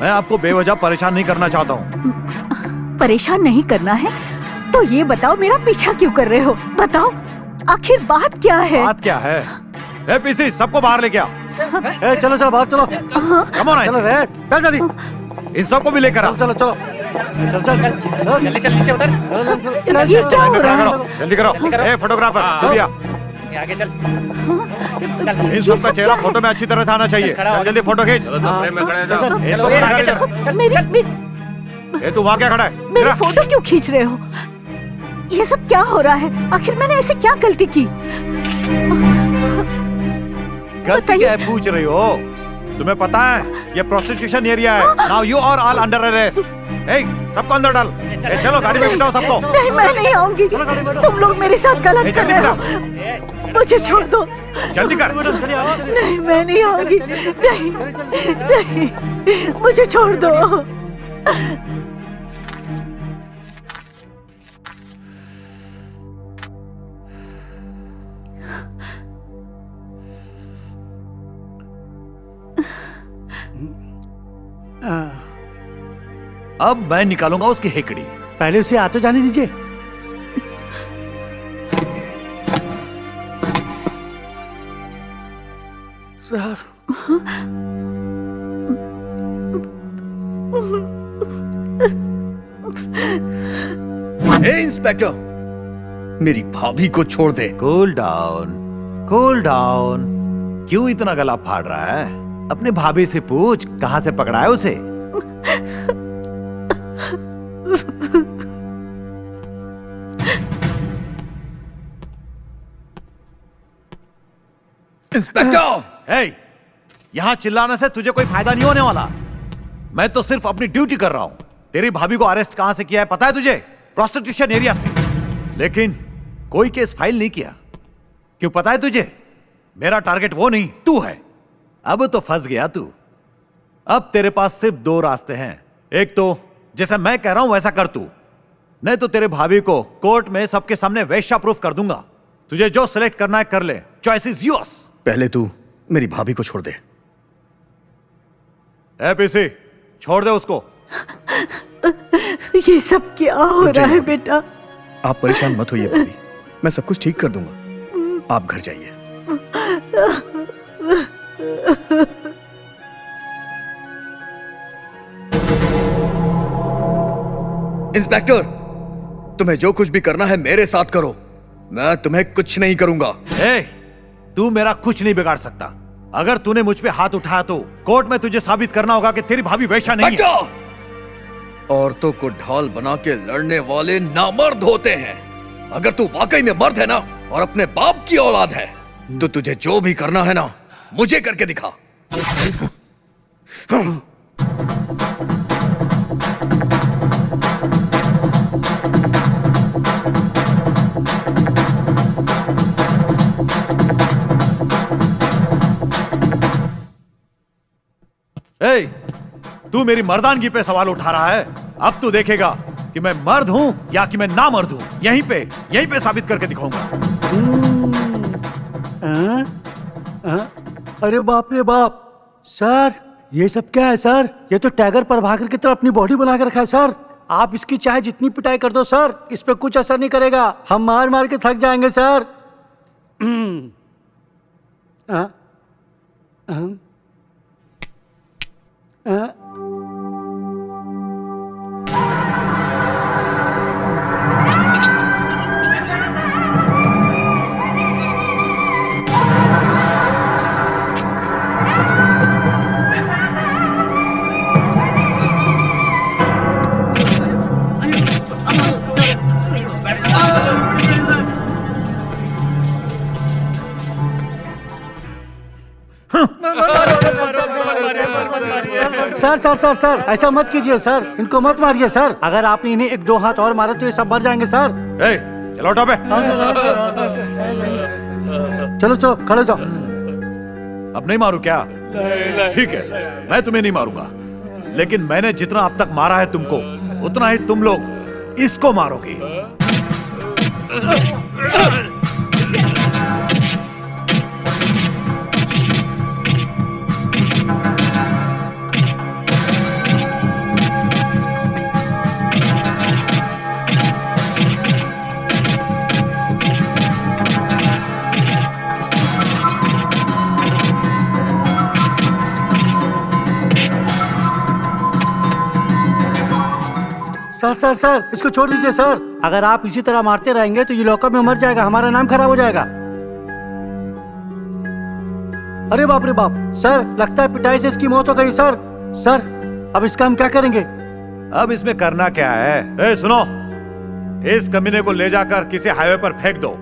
मैं आपको बेवजह परेशान नहीं करना चाहता हूँ। परेशान नहीं करना है तो ये बताओ मेरा पीछा क्यों कर रहे हो? बताओ आखिर बात क्या है? बात क्या है? ए पीसी, सबको बाहर लेके आओ। चलो चलो बाहर चलो। कम ऑन, चलो रे, चल जल्दी। इन सबको भी लेकर आओ। चलो चलो चल चल जल्दी चल, नीचे उतर। ये क्या हो रहा है? जल्दी करो। ए फोटोग्राफर, तू भी आ। आगे चल। इन सबका चेहरा फोटो में अच्छी तरह से आना चाहिए। चल जल्दी फोटो खींच। ए तू वहाँ क्या खड़ा है? मेरी फोटो क्यों खींच रहे हो? ये सब क्या हो रहा है? आखिर मैंने ऐसे क्या गलती की? गलती क्या है पूछ रही हो? तुम्हें पता है ये प्रोस्टिट्यूशन एरिया है। Now you are all under arrest. ए हो अंदर डाल। चलो गाड़ी में बिठाओ सबको। नहीं, मैं नहीं आऊंगी। तुम लोग मेरे साथ गलत कर रहे हो। मुझे छोड़ दो। जल्दी कर। नहीं मैं नहीं आऊंगी, नहीं नहीं, मुझे छोड़ दो। अब मैं निकालूंगा उसकी हेकड़ी। पहले उसे आ तो जाने दीजिए। सर इंस्पेक्टर, मेरी भाभी को छोड़ दे। Cool down, cool down. क्यों इतना गला फाड़ रहा है? अपने भाभी से पूछ कहां से पकड़ा है उसे। इंस्पेक्टर! हे, यहां चिल्लाने से तुझे कोई फायदा नहीं होने वाला। मैं तो सिर्फ अपनी ड्यूटी कर रहा हूं। तेरी भाभी को अरेस्ट कहां से किया है पता है तुझे? प्रोस्टिट्यूशन एरिया से। लेकिन कोई केस फाइल नहीं किया। क्यों पता है तुझे? मेरा टारगेट वो नहीं, तू है। अब तो फंस गया तू। अब तेरे पास सिर्फ दो रास्ते हैं। एक तो जैसा मैं कह रहा हूं वैसा कर तू, नहीं तो तेरे भाभी को कोर्ट में सबके सामने वैश्या प्रूफ कर दूंगा। तुझे जो सिलेक्ट करना है कर ले। Choice is yours. पहले तू मेरी भाभी को छोड़ दे। पीसी, छोड़ दे उसको। ये सब क्या हो रहा है बेटा? आप परेशान मत होइए भाभी, मैं सब कुछ ठीक कर दूंगा। आप घर जाइए। इंस्पेक्टर, तुम्हें जो कुछ भी करना है मेरे साथ करो। मैं तुम्हें कुछ नहीं करूंगा। तू मेरा कुछ नहीं बिगाड़ सकता। अगर तूने मुझ पे हाथ उठाया तो कोर्ट में तुझे साबित करना होगा कि तेरी भाभी वैश्या नहीं है। औरतों को ढाल बना के लड़ने वाले नामर्द होते हैं। अगर तू वाकई में मर्द है ना और अपने बाप की औलाद है तो तुझे जो भी करना है ना मुझे करके दिखा। तू मेरी मर्दानगी पे सवाल उठा रहा है। अब तू देखेगा कि मैं मर्द हूं या कि मैं ना मर्द हूं। यहीं पे साबित करके दिखाऊंगा। अरे बाप रे बाप सर, ये सब क्या है सर? ये तो टाइगर प्रभाकर की तरह अपनी बॉडी बना के रखा है सर। आप इसकी चाहे जितनी पिटाई कर दो सर, इस पे कुछ असर नहीं करेगा। हम मार मार के थक जाएंगे sir. Sir sir sir sir ऐसा मत कीजिए सर, इनको मत मारिए सर। अगर आपने इन्हें एक दो हाथ और मारा तो ये सब मर जाएंगे सर। चलो उठो बे। चलो चलो खड़े जाओ। अब नहीं मारू क्या? ठीक है, मैं तुम्हें नहीं मारूंगा, लेकिन मैंने जितना अब तक मारा है तुमको उतना ही तुम लोग इसको मारोगे। सर सर सर इसको छोड़ दीजिए सर। अगर आप इसी तरह मारते रहेंगे तो ये लॉकअप में मर जाएगा, हमारा नाम खराब हो जाएगा। अरे बाप रे बाप सर, लगता है पिटाई से इसकी मौत हो गई सर। सर अब इसका हम क्या करेंगे? अब इसमें करना क्या है? सुनो, इस कमीने को ले जाकर किसी हाईवे पर फेंक दो।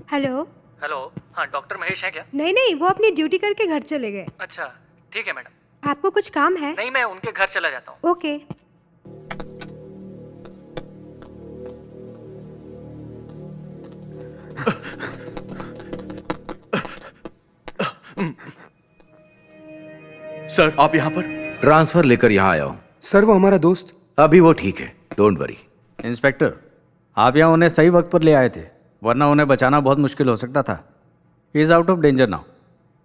हेलो। हेलो, हाँ डॉक्टर महेश है क्या? नहीं नहीं, वो अपनी ड्यूटी करके घर चले गए। अच्छा, ठीक है मैडम। आपको कुछ काम है? नहीं, मैं उनके घर चला जाता हूँ। ओके। सर, आप यहाँ पर? ट्रांसफर लेकर यहाँ आया हूँ। सर, वो हमारा दोस्त। अभी वो ठीक है, डोंट वरी। इंस्पेक्टर, आप यहाँ उन्हें सही वक्त पर ले आए थे, वरना उन्हें बचाना बहुत मुश्किल हो सकता था। He is out of danger now.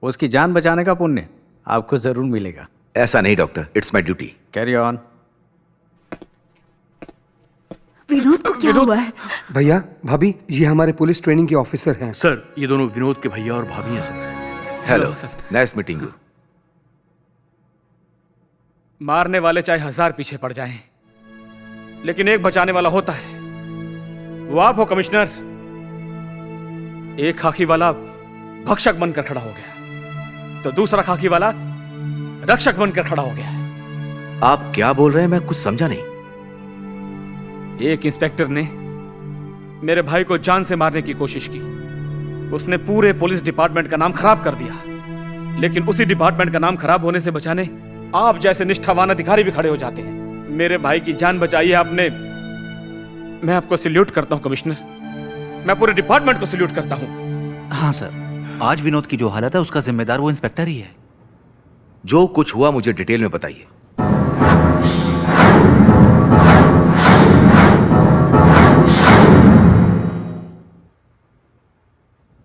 उसकी जान बचाने का पुण्य आपको जरूर मिलेगा। ऐसा नहीं doctor, it's my duty. Carry on. Vinod को क्या हुआ है? भैया, भाभी, ये हमारे पुलिस ट्रेनिंग के ऑफिसर हैं। सर, ये दोनों विनोद के भैया और भाभी हैं sir. Hello sir, nice meeting you. मारने वाले चाहे 1000 पीछे पड़ जाएं, लेकिन एक बचाने वाला होता है, वो आप हो कमिश्नर। एक खाकी वाला भक्षक बनकर खड़ा हो गया, तो दूसरा खाकी वाला रक्षक बनकर खड़ा हो गया। आप क्या बोल रहे हैं, मैं कुछ समझा नहीं। एक इंस्पेक्टर ने मेरे भाई को जान से मारने की कोशिश की। उसने पूरे पुलिस डिपार्टमेंट का नाम खराब कर दिया, लेकिन उसी डिपार्टमेंट का नाम खराब होने से बचाने आप जैसे निष्ठावान अधिकारी भी खड़े हो जाते हैं। मेरे भाई की जान बचाई है आपने। मैं आपको सैल्यूट करता हूं कमिश्नर। मैं पूरे डिपार्टमेंट को सैल्यूट करता हूं। हाँ सर, आज विनोद की जो हालत है उसका जिम्मेदार वो इंस्पेक्टर ही है। जो कुछ हुआ मुझे डिटेल में बताइए।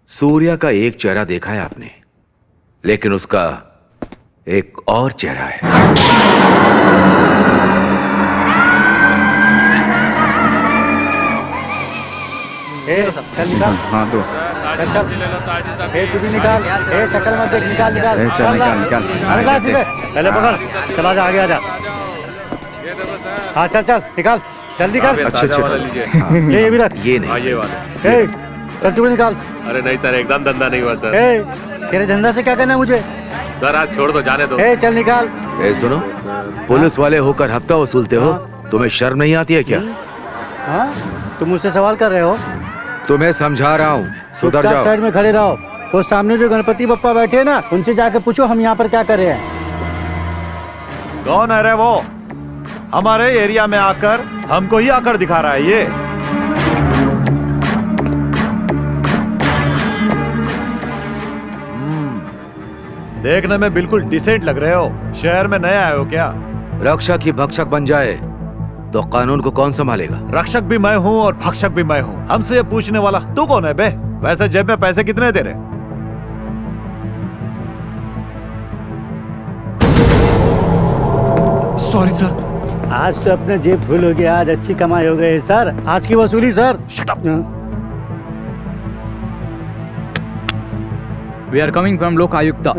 सूर्या का एक चेहरा देखा है आपने, लेकिन उसका एक और चेहरा है। चल निकाल। हाँ दो। चल तू भी निकाल। शक्ल मत देख, निकाल निकाल। चल निकाल निकाल। पहले पकड़, चला जा आगे, आजा। हाँ चल चल निकाल, जल्दी कर। अच्छा अच्छा, ये भी रख। ये नहीं, ये वाला। चल तू भी निकाल। अरे नहीं सर, एकदम धंधा नहीं हुआ सर। तेरे धंधा से क्या करना है मुझे? सर आज छोड़ दो, जाने दो। चल निकाल। सुनो, पुलिस वाले होकर हफ्ता वसूलते हो, तुम्हें शर्म नहीं आती है क्या? हाँ, तुम मुझसे सवाल कर रहे हो? तुम्हें समझा रहा हूँ, सुधर जाओ। साइड में खड़े रहो। वो सामने जो गणपति बप्पा बैठे हैं ना, उनसे जाके पूछो हम यहाँ पर क्या कर रहे हैं। कौन है रे वो? हमारे एरिया में आकर हमको ही आकर दिखा रहा है ये। देखने में बिल्कुल डिसेंट लग रहे हो। शहर में नए आए हो क्या? रक्षक ही भक्षक बन जाए तो कानून को कौन संभालेगा? रक्षक भी मैं हूँ और भक्षक भी मैं हूँ। हमसे ये पूछने वाला तू कौन है बे? वैसे जेब में पैसे कितने तेरे? Sorry sir. आज तो अपने जेब फुल हो गया, आज अच्छी कमाई हो गई सर। आज की वसूली sir. Shut up. We are coming from Lok Ayukta.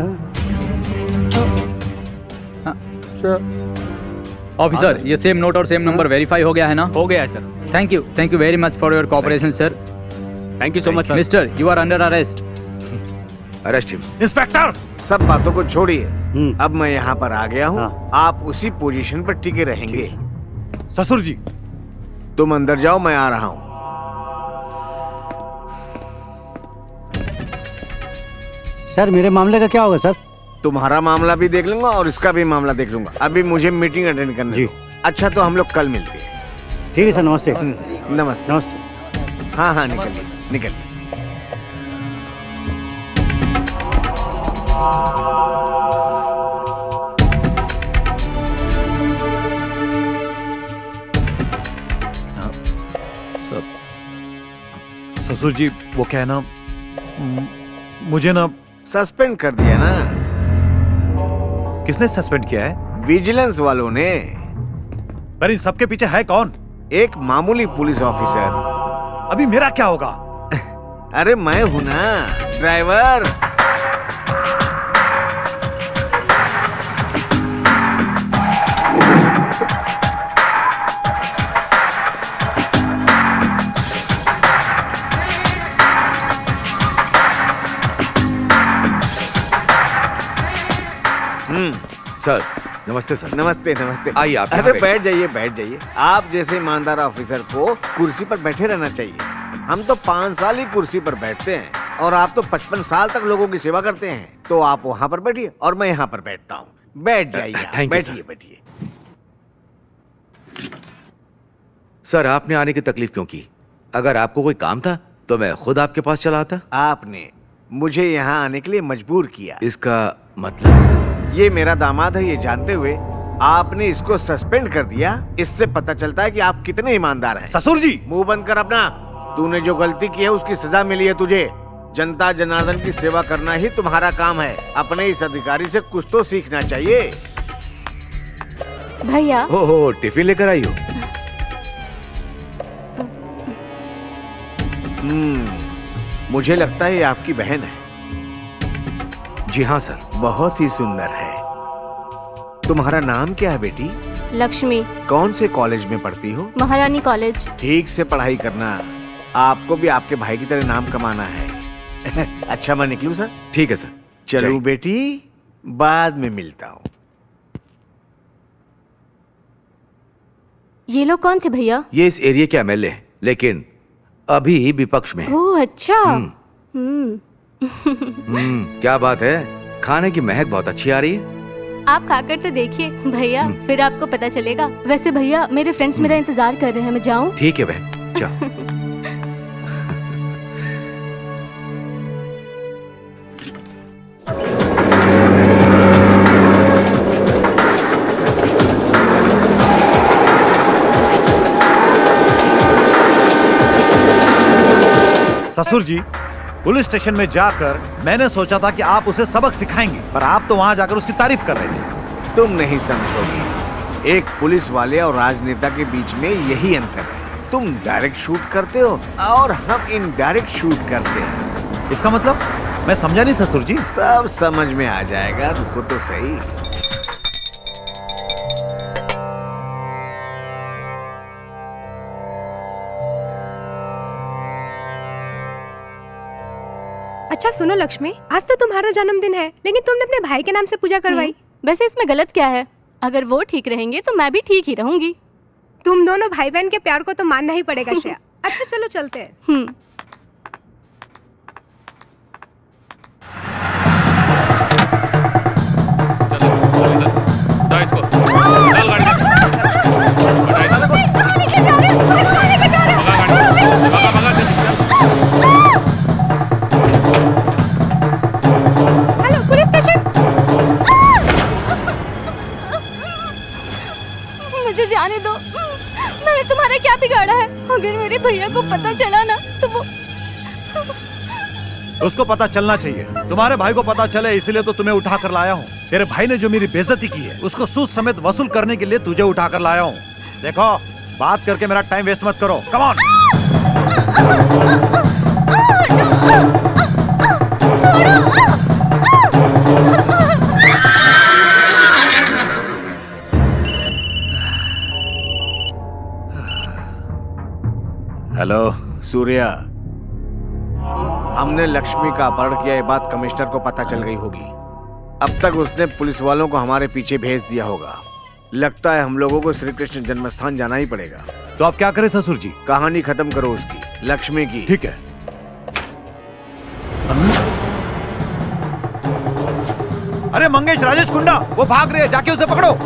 Officer, ये सेम नोट और सेम नंबर वेरीफाई हो गया है ना? हो गया है sir. Thank you very much for your cooperation sir. Thank you so much sir. Mister, you are under arrest. Arrest him. Inspector, सब बातों को छोड़िए, अब मैं यहाँ पर आ गया हूँ। आप उसी पोजीशन पर टिके रहेंगे। ससुर जी, तुम अंदर जाओ, मैं आ रहा हूँ। सर मेरे मामले का क्या होगा सर? तुम्हारा मामला भी देख लूंगा और इसका भी मामला देख लूंगा। अभी मुझे मीटिंग अटेंड करनी है। अच्छा तो हम लोग कल मिलते हैं। ठीक है सर, नमस्ते। नमस्ते। नमस्ते। हाँ हाँ, निकलिए निकलिए। ससुर जी वो क्या है ना, मुझे ना सस्पेंड कर दिया ना। किसने सस्पेंड किया है? विजिलेंस वालों ने। पर इन सबके पीछे है कौन? एक मामूली पुलिस ऑफिसर। अभी मेरा क्या होगा? अरे मैं हूं ना ड्राइवर। सर नमस्ते सर। नमस्ते नमस्ते। आइए आप यहाँ अरे बैठिए। बैठ जाइए बैठ जाइए। आप जैसे ईमानदार ऑफिसर को कुर्सी पर बैठे रहना चाहिए। हम तो 5 साल ही कुर्सी पर बैठते हैं और आप तो 55 साल तक लोगों की सेवा करते हैं। तो आप वहाँ पर बैठिए और मैं यहाँ पर बैठता हूँ। बैठ जाइए आप, थैंक यू, बैठिए सर। बैठिए। सर आपने आने की तकलीफ क्यों की? अगर आपको कोई काम था तो मैं खुद आपके पास चला आता। आपने मुझे यहाँ आने के लिए मजबूर किया। इसका मतलब? ये मेरा दामाद है, ये जानते हुए आपने इसको सस्पेंड कर दिया। इससे पता चलता है कि आप कितने ईमानदार हैं। ससुर जी मुंह बंद कर अपना। तूने जो गलती की है उसकी सजा मिली है तुझे। जनता जनार्दन की सेवा करना ही तुम्हारा काम है। अपने इस अधिकारी से कुछ तो सीखना चाहिए। भैया हो टिफिन लेकर आई हो? मुझे लगता है ये आपकी बहन है। जी हाँ सर। बहुत ही सुंदर है। तुम्हारा नाम क्या है बेटी? लक्ष्मी। कौन से कॉलेज में पढ़ती हो? महारानी कॉलेज। ठीक से पढ़ाई करना। आपको भी आपके भाई की तरह नाम कमाना है। अच्छा मैं निकलूं सर? ठीक है सर। चलूं बेटी, बाद में मिलता हूँ। ये लोग कौन थे भैया? ये इस एरिया के एमएलए हैं, लेकिन अभी विपक्ष में है। ओह अच्छा। क्या बात है, खाने की महक बहुत अच्छी आ रही है। आप खाकर तो देखिए भैया, फिर आपको पता चलेगा। वैसे भैया मेरे फ्रेंड्स मेरा इंतजार कर रहे हैं, मैं जाऊं? ठीक है बहन, जाओ। ससुर जी, पुलिस स्टेशन में जाकर मैंने सोचा था कि आप उसे सबक सिखाएंगे, पर आप तो वहां जाकर उसकी तारीफ कर रहे थे। तुम नहीं समझोगे। एक पुलिस वाले और राजनेता के बीच में यही अंतर है। तुम डायरेक्ट शूट करते हो और हम इनडायरेक्ट शूट करते हैं। इसका मतलब? मैं समझा नहीं ससुर जी। सब समझ में आ जाएगा, रुको तो सही। अच्छा सुनो लक्ष्मी, आज तो तुम्हारा जन्मदिन है, लेकिन तुमने अपने भाई के नाम से पूजा करवाई। वैसे इसमें गलत क्या है? अगर वो ठीक रहेंगे तो मैं भी ठीक ही रहूंगी। तुम दोनों भाई बहन के प्यार को तो मानना ही पड़ेगा श्रेया। अच्छा चलो चलते हैं। Hello police station. मुझे जाने दो। मैंने तुम्हारा क्या बिगाड़ा है? अगर मेरे भैया को पता चला ना तो वो उसको पता चलना चाहिए। तुम्हारे भाई को पता चले इसलिए तो तुम्हें उठा कर लाया हूँ। तेरे भाई ने जो मेरी बेइज्जती की है उसको सूद समेत वसूल करने के लिए तुझे उठा कर लाया हूँ। देखो, बात करके मेरा टाइम वेस्ट मत करो। Come on. हेलो सूर्या, हमने लक्ष्मी का अपहरण किया, ये बात कमिश्नर को पता चल गई होगी। अब तक उसने पुलिस वालों को हमारे पीछे भेज दिया होगा। लगता है हम लोगों को श्री कृष्ण जन्मस्थान जाना ही पड़ेगा। तो आप क्या करें ससुर जी? कहानी खत्म करो उसकी, लक्ष्मी की। ठीक है। अरे मंगेश, राजेश कुंडा, वो भाग रहे हैं, जाके उसे पकड़ो।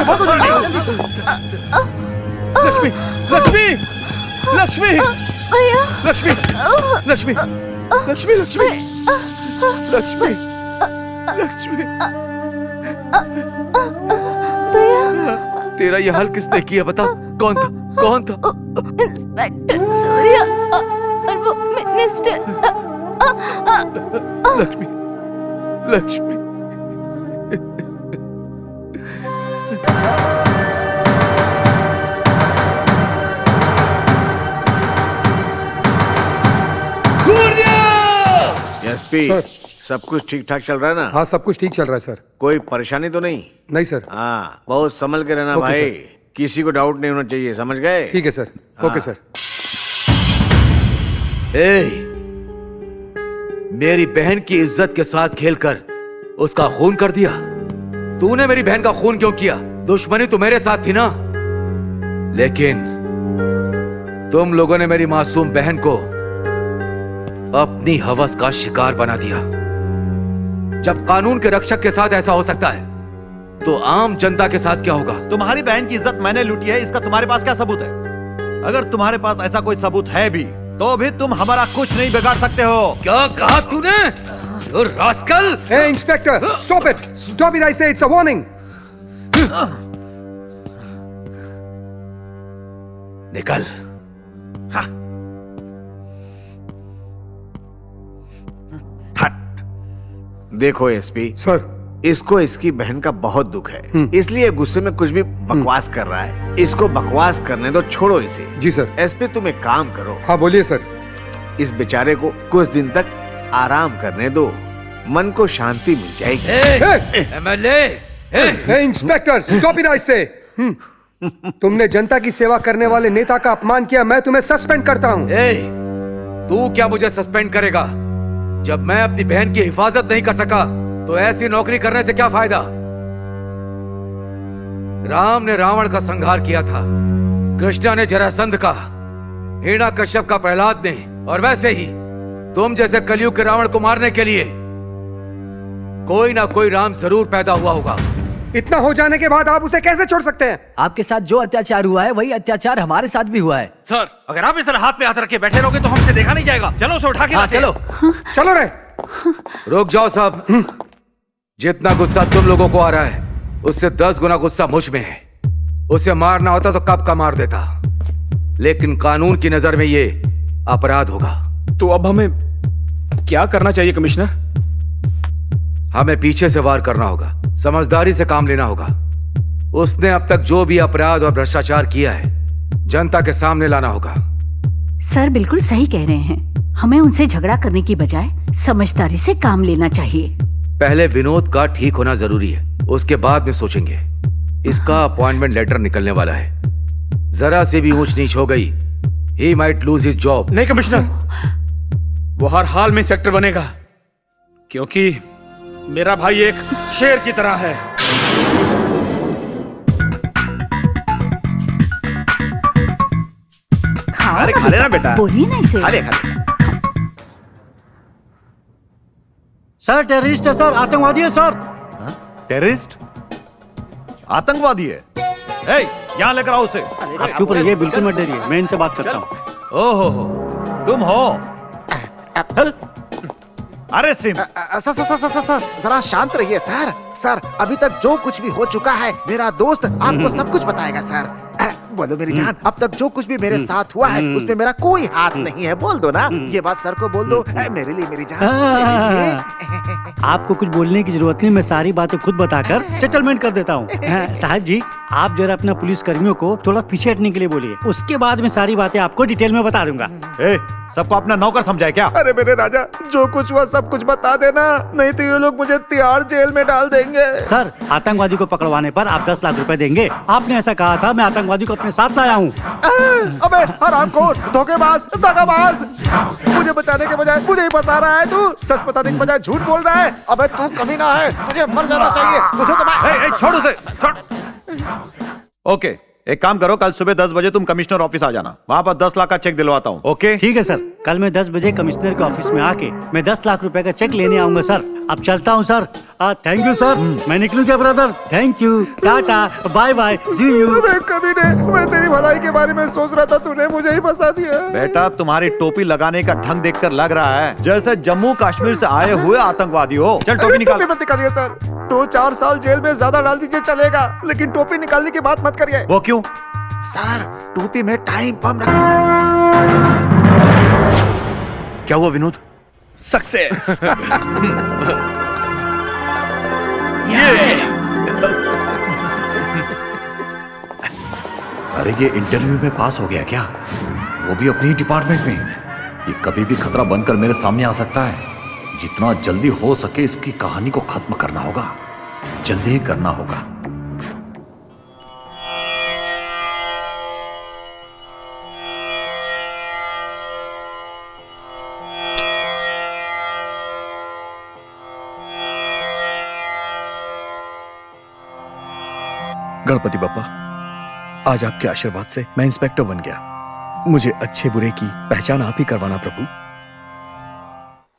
भागो जल्दी। लक्ष्मी लक्ष्मी लक्ष्मी भैया लक्ष्मी लक्ष्मी लक्ष्मी लक्ष्मी लक्ष्मी लक्ष्मी भैया तेरा ये हाल किसने किया बता? कौन था? कौन था? इंस्पेक्टर सूर्या और वो मिनिस्टर लक्ष्मी लक्ष्मी एसपी सब कुछ ठीक ठाक चल रहा है ना? हाँ सब कुछ ठीक चल रहा है सर। कोई परेशानी तो नहीं? नहीं सर। हाँ बहुत संभल के रहना ओके, भाई। सर। किसी को डाउट नहीं होना चाहिए, समझ गए? ठीक है सर। Okay sir. मेरी बहन की इज्जत के साथ खेलकर उसका खून कर दिया। तूने मेरी बहन का खून क्यों किया? दुश्मनी तो मेरे साथ थी ना। लेकिन तुम लोगों ने मेरी मासूम बहन को अपनी हवस का शिकार बना दिया। जब कानून के रक्षक के साथ ऐसा हो सकता है तो आम जनता के साथ क्या होगा? तुम्हारी बहन की इज्जत मैंने लूटी है, इसका तुम्हारे पास क्या सबूत है? अगर तुम्हारे पास ऐसा कोई सबूत है भी तो भी तुम हमारा कुछ नहीं बिगाड़ सकते हो। क्या कहा तूने? Rascal! Hey, Inspector, stop it! Stop it, I say, it's a warning. निकल। देखो एसपी सर, इसको इसकी बहन का बहुत दुख है, इसलिए गुस्से में कुछ भी बकवास कर रहा है। इसको बकवास करने दो, छोड़ो इसे। जी सर। एसपी तुम एक काम करो। हाँ बोलिए सर। इस बेचारे को कुछ दिन तक आराम करने दो, मन को शांति मिल जाएगी। एमएलए! इंस्पेक्टर, स्टॉप इट, आई से। तुमने जनता की सेवा करने वाले नेता का अपमान किया, मैं तुम्हें सस्पेंड करता हूँ। तू क्या मुझे सस्पेंड करेगा? जब मैं अपनी बहन की हिफाजत नहीं कर सका तो ऐसी नौकरी करने से क्या फायदा? राम ने रावण का संहार किया था, कृष्णा ने जरासंध का, हिरण्यकश्यप का प्रहलाद ने, और वैसे ही तुम जैसे कलयुग के रावण को मारने के लिए कोई ना कोई राम जरूर पैदा हुआ होगा। इतना हो जाने के बाद आप उसे कैसे छोड़ सकते हैं? आपके साथ जो अत्याचार हुआ है वही अत्याचार हमारे साथ भी हुआ है। सर, अगर आप इस तरह हाथ पे हाथ रख के बैठे रहोगे तो हमसे देखा नहीं जाएगा। चलो उसे उठा के हाँ, लाते हैं। चलो चलो रे। रुक जाओ साहब। जितना गुस्सा तुम लोगों को आ रहा है उससे 10 गुना गुस्सा मुझ में है। उसे मारना होता तो कब का मार देता, लेकिन कानून की नजर में ये अपराध होगा। तो अब हमें क्या करना चाहिए कमिश्नर? हमें पीछे से वार करना होगा, समझदारी से काम लेना होगा। उसने अब तक जो भी अपराध और भ्रष्टाचार किया है जनता के सामने लाना होगा। सर बिल्कुल सही कह रहे हैं, हमें उनसे झगड़ा करने की बजाय समझदारी से काम लेना चाहिए। पहले विनोद का ठीक होना जरूरी है, उसके बाद में सोचेंगे। इसका अपॉइंटमेंट लेटर निकलने वाला है। जरा से भी ऊंच नीच हो गई, he might lose his job। नहीं कमिश्नर, वो हर हाल में इंस्पेक्टर बनेगा, क्योंकि मेरा भाई एक शेर की तरह है। अरे खा लेना बेटा। बोलिए ना इसे। खा ले खा ले। सर टेररिस्ट है सर, आतंकवादी है सर। टेररिस्ट? आतंकवादी है? ए, यहाँ लेकर आओ उसे। आप चुप रहिए, बिल्कुल मत डरिए, मैं इनसे बात करता हूँ। ओहो, तुम हो? अरे सिम, सर जरा शांत रहिए सर। सर अभी तक जो कुछ भी हो चुका है मेरा दोस्त आपको सब कुछ बताएगा सर। बोलो मेरी जान, अब तक जो कुछ भी मेरे साथ हुआ है उसमें मेरा कोई हाथ नहीं है। बोल दो ना, ये बात सर को बोल दो। मेरे लिए मेरी जान, मेरे लिए। आपको कुछ बोलने की जरूरत नहीं, मैं सारी बातें खुद बताकर सेटलमेंट कर देता हूँ। साहब जी, आप जरा अपना पुलिस कर्मियों को थोड़ा पीछे हटने के लिए बोलिए, उसके बाद में सारी बातें आपको डिटेल में बता दूंगा। सबको अपना नौकर समझा क्या? अरे मेरे राजा, जो कुछ हुआ सब कुछ बता देना, नहीं तो ये लोग मुझे तिहाड़ जेल में डाल देंगे। सर, आतंकवादी को पकड़वाने पर आप 10 लाख रुपए देंगे। आपने ऐसा कहा था, मैं आतंकवादी को अपने साथ लाया हूँ। अबे हरामखोर, धोखेबाज, दगाबाज, मुझे बचाने के बजाय मुझे ही फंसा रहा है तू। सच बताने के बजाय झूठ बोल रहा है। अबे तू कमीना है, तुझे मर जाना चाहिए। तुझे तो मैं छोड़ उसे, छोड़। ओके, एक काम करो, कल सुबह 10 बजे तुम कमिश्नर ऑफिस आ जाना, वहाँ पर 10 लाख का चेक दिलवाता हूँ। ओके ठीक है सर, कल मैं 10 बजे कमिश्नर के ऑफिस में आके मैं 10 लाख रुपए का चेक लेने आऊंगा सर। अब चलता हूँ सर। Thank you sir. मैं निकलूं क्या brother? Thank you, tata, bye bye, see you. कभी नहीं, मैं तेरी भलाई के बारे में सोच रहा था, तूने मुझे ही फंसा दिया। बेटा, तुम्हारी टोपी लगाने का ढंग देखकर लग रहा है जैसे जम्मू कश्मीर से आए हुए आतंकवादी हो। चल टोपी निकाल। टोपी मत निकालिए सर, 2-4 साल जेल में ज्यादा डाल दीजिए चलेगा, लेकिन टोपी निकालने की बात मत करिए। वो क्यों? सर टोपी में टाइम बम क्या हुआ विनोद? सक्सेस। अरे ये इंटरव्यू में पास हो गया क्या? वो भी अपनी डिपार्टमेंट में। ये कभी भी खतरा बनकर मेरे सामने आ सकता है। जितना जल्दी हो सके इसकी कहानी को खत्म करना होगा, जल्दी ही करना होगा। गणपति बप्पा, आज आपके आशीर्वाद से मैं इंस्पेक्टर बन गया। मुझे अच्छे बुरे की पहचान आप ही करवाना प्रभु।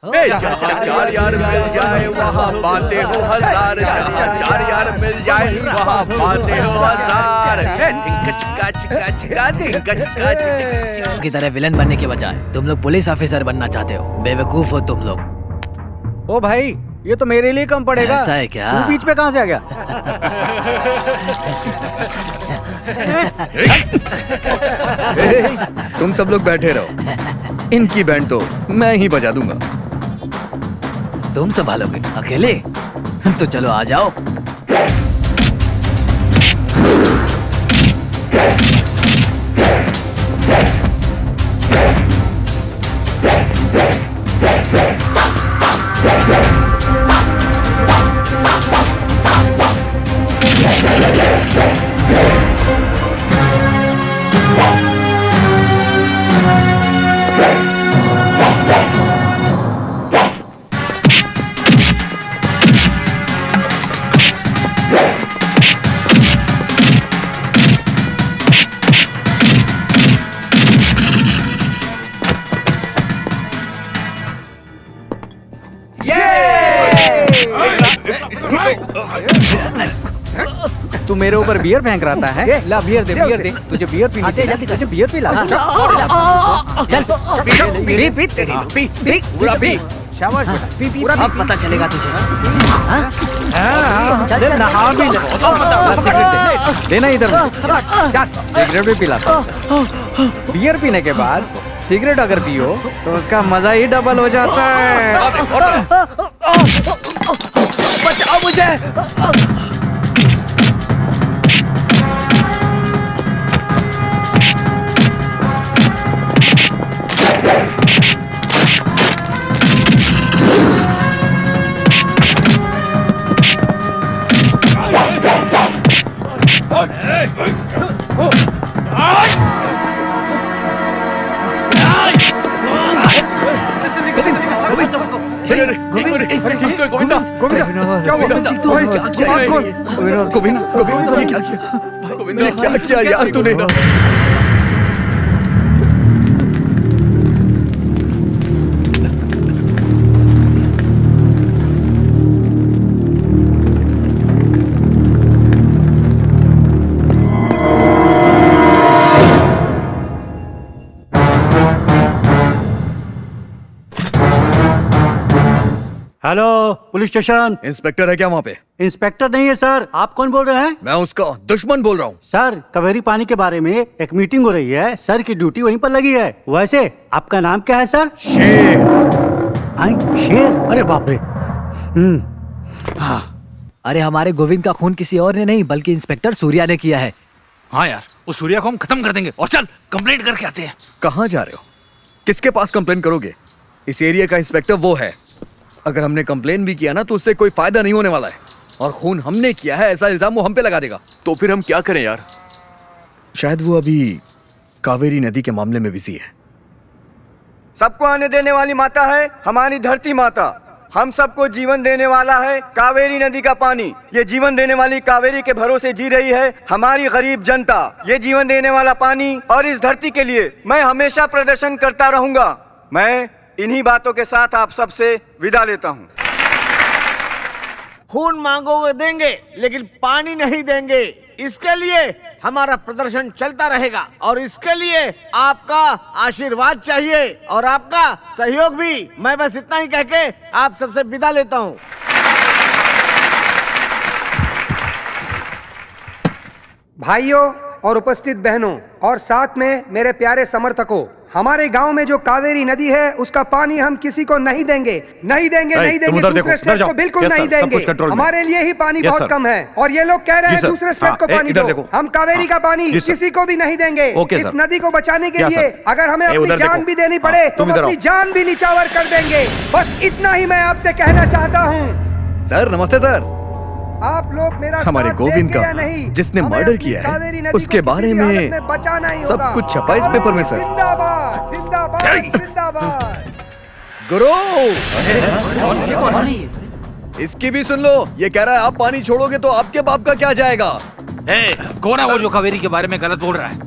चार यार मिल जाए वहाँ बातें हो हजार, चार यार मिल जाए वहाँ बातें हो हजार। की तरह विलन बनने के बजाय तुम लोग पुलिस ऑफिसर बनना चाहते हो। बेवकूफ हो तुम लोग। ओ भाई, ये तो मेरे लिए कम पड़ेगा। ऐसा है क्या? तू बीच में कहाँ से आ गया? तुम सब लोग बैठे रहो, इनकी बैंड तो मैं ही बजा दूंगा। तुम संभालोगे अकेले? तो चलो आ जाओ। तू मेरे ऊपर बियर फेंक रहा था है? ला बियर दे, बियर दे। तुझे बियर पीनी थी, तुझे बियर पिला। चल पी पी तेरी पी पी पूरा पी। शाबाश बेटा, पी पूरा अब पता चलेगा तुझे। चल चल नहा भी ले। सिगरेट देना इधर। सिगरेट भी पिलाता। बियर पीने के बाद सिगरेट अगर पियो तो उसका मजा ही डबल हो जाता है। बचाओ मुझे। क्या किया यार तूने? Hello, police station. इंस्पेक्टर है क्या वहाँ पे? इंस्पेक्टर नहीं है सर। आप कौन बोल रहे हैं? मैं उसका दुश्मन बोल रहा हूँ। सर, कावेरी पानी के बारे में एक मीटिंग हो रही है। सर की ड्यूटी वहीं पर लगी है। वैसे आपका नाम क्या है सर? शेर। शेर? अरे बाप रे। अरे हमारे गोविंद का खून किसी और ने नहीं बल्कि इंस्पेक्टर सूर्या ने किया है। हाँ यार, उस सूर्या को हम खत्म कर देंगे। और चल कंप्लेंट करके आते हैं। कहाँ जा रहे हो? किसके पास कंप्लेंट करोगे? इस एरिया का इंस्पेक्टर वो है। अगर हमने कंप्लेन भी किया ना तो उससे कोई फायदा नहीं होने वाला है। और खून हमने किया है ऐसा इल्जाम वो हम पे लगा देगा। तो फिर हम क्या करें यार? शायद वो अभी कावेरी नदी के मामले में बिजी है। सबको आने देने वाली माता है हमारी धरती माता। हम सबको जीवन देने वाला है कावेरी नदी का पानी। ये जीवन देने वाली कावेरी के भरोसे जी रही है हमारी गरीब जनता। ये जीवन देने वाला पानी और इस धरती के लिए मैं हमेशा प्रदर्शन करता रहूंगा। मैं इन्हीं बातों के साथ आप सबसे विदा लेता हूँ। खून मांगोगे देंगे, लेकिन पानी नहीं देंगे। इसके लिए हमारा प्रदर्शन चलता रहेगा और इसके लिए आपका आशीर्वाद चाहिए और आपका सहयोग भी। मैं बस इतना ही कह के आप सबसे विदा लेता हूँ। भाइयों और उपस्थित बहनों और साथ में मेरे प्यारे समर्थकों, हमारे गांव में जो कावेरी नदी है उसका पानी हम किसी को नहीं देंगे, नहीं देंगे, नहीं देंगे। दूसरे स्टेट को बिल्कुल नहीं देंगे। हमारे लिए ही पानी बहुत कम है और ये लोग कह रहे हैं दूसरे स्टेट को पानी दो। हम कावेरी का पानी किसी को भी नहीं देंगे। इस नदी को बचाने के लिए अगर हमें अपनी जान भी देनी पड़े तो हम अपनी जान भी निछावर कर देंगे। बस इतना ही मैं आपसे कहना चाहता हूँ। सर नमस्ते सर। आप लोग मेरा हमारे गोविंद का जिसने मर्डर किया है उसके बारे में सब कुछ छपा इस पेपर में सर। जिंदाबाद जिंदाबाद जिंदाबाद। गुरु इसकी भी सुन लो। ये कह रहा है आप पानी छोड़ोगे तो आपके बाप का क्या जाएगा। कौन है वो जो कावेरी के बारे में गलत बोल रहा है?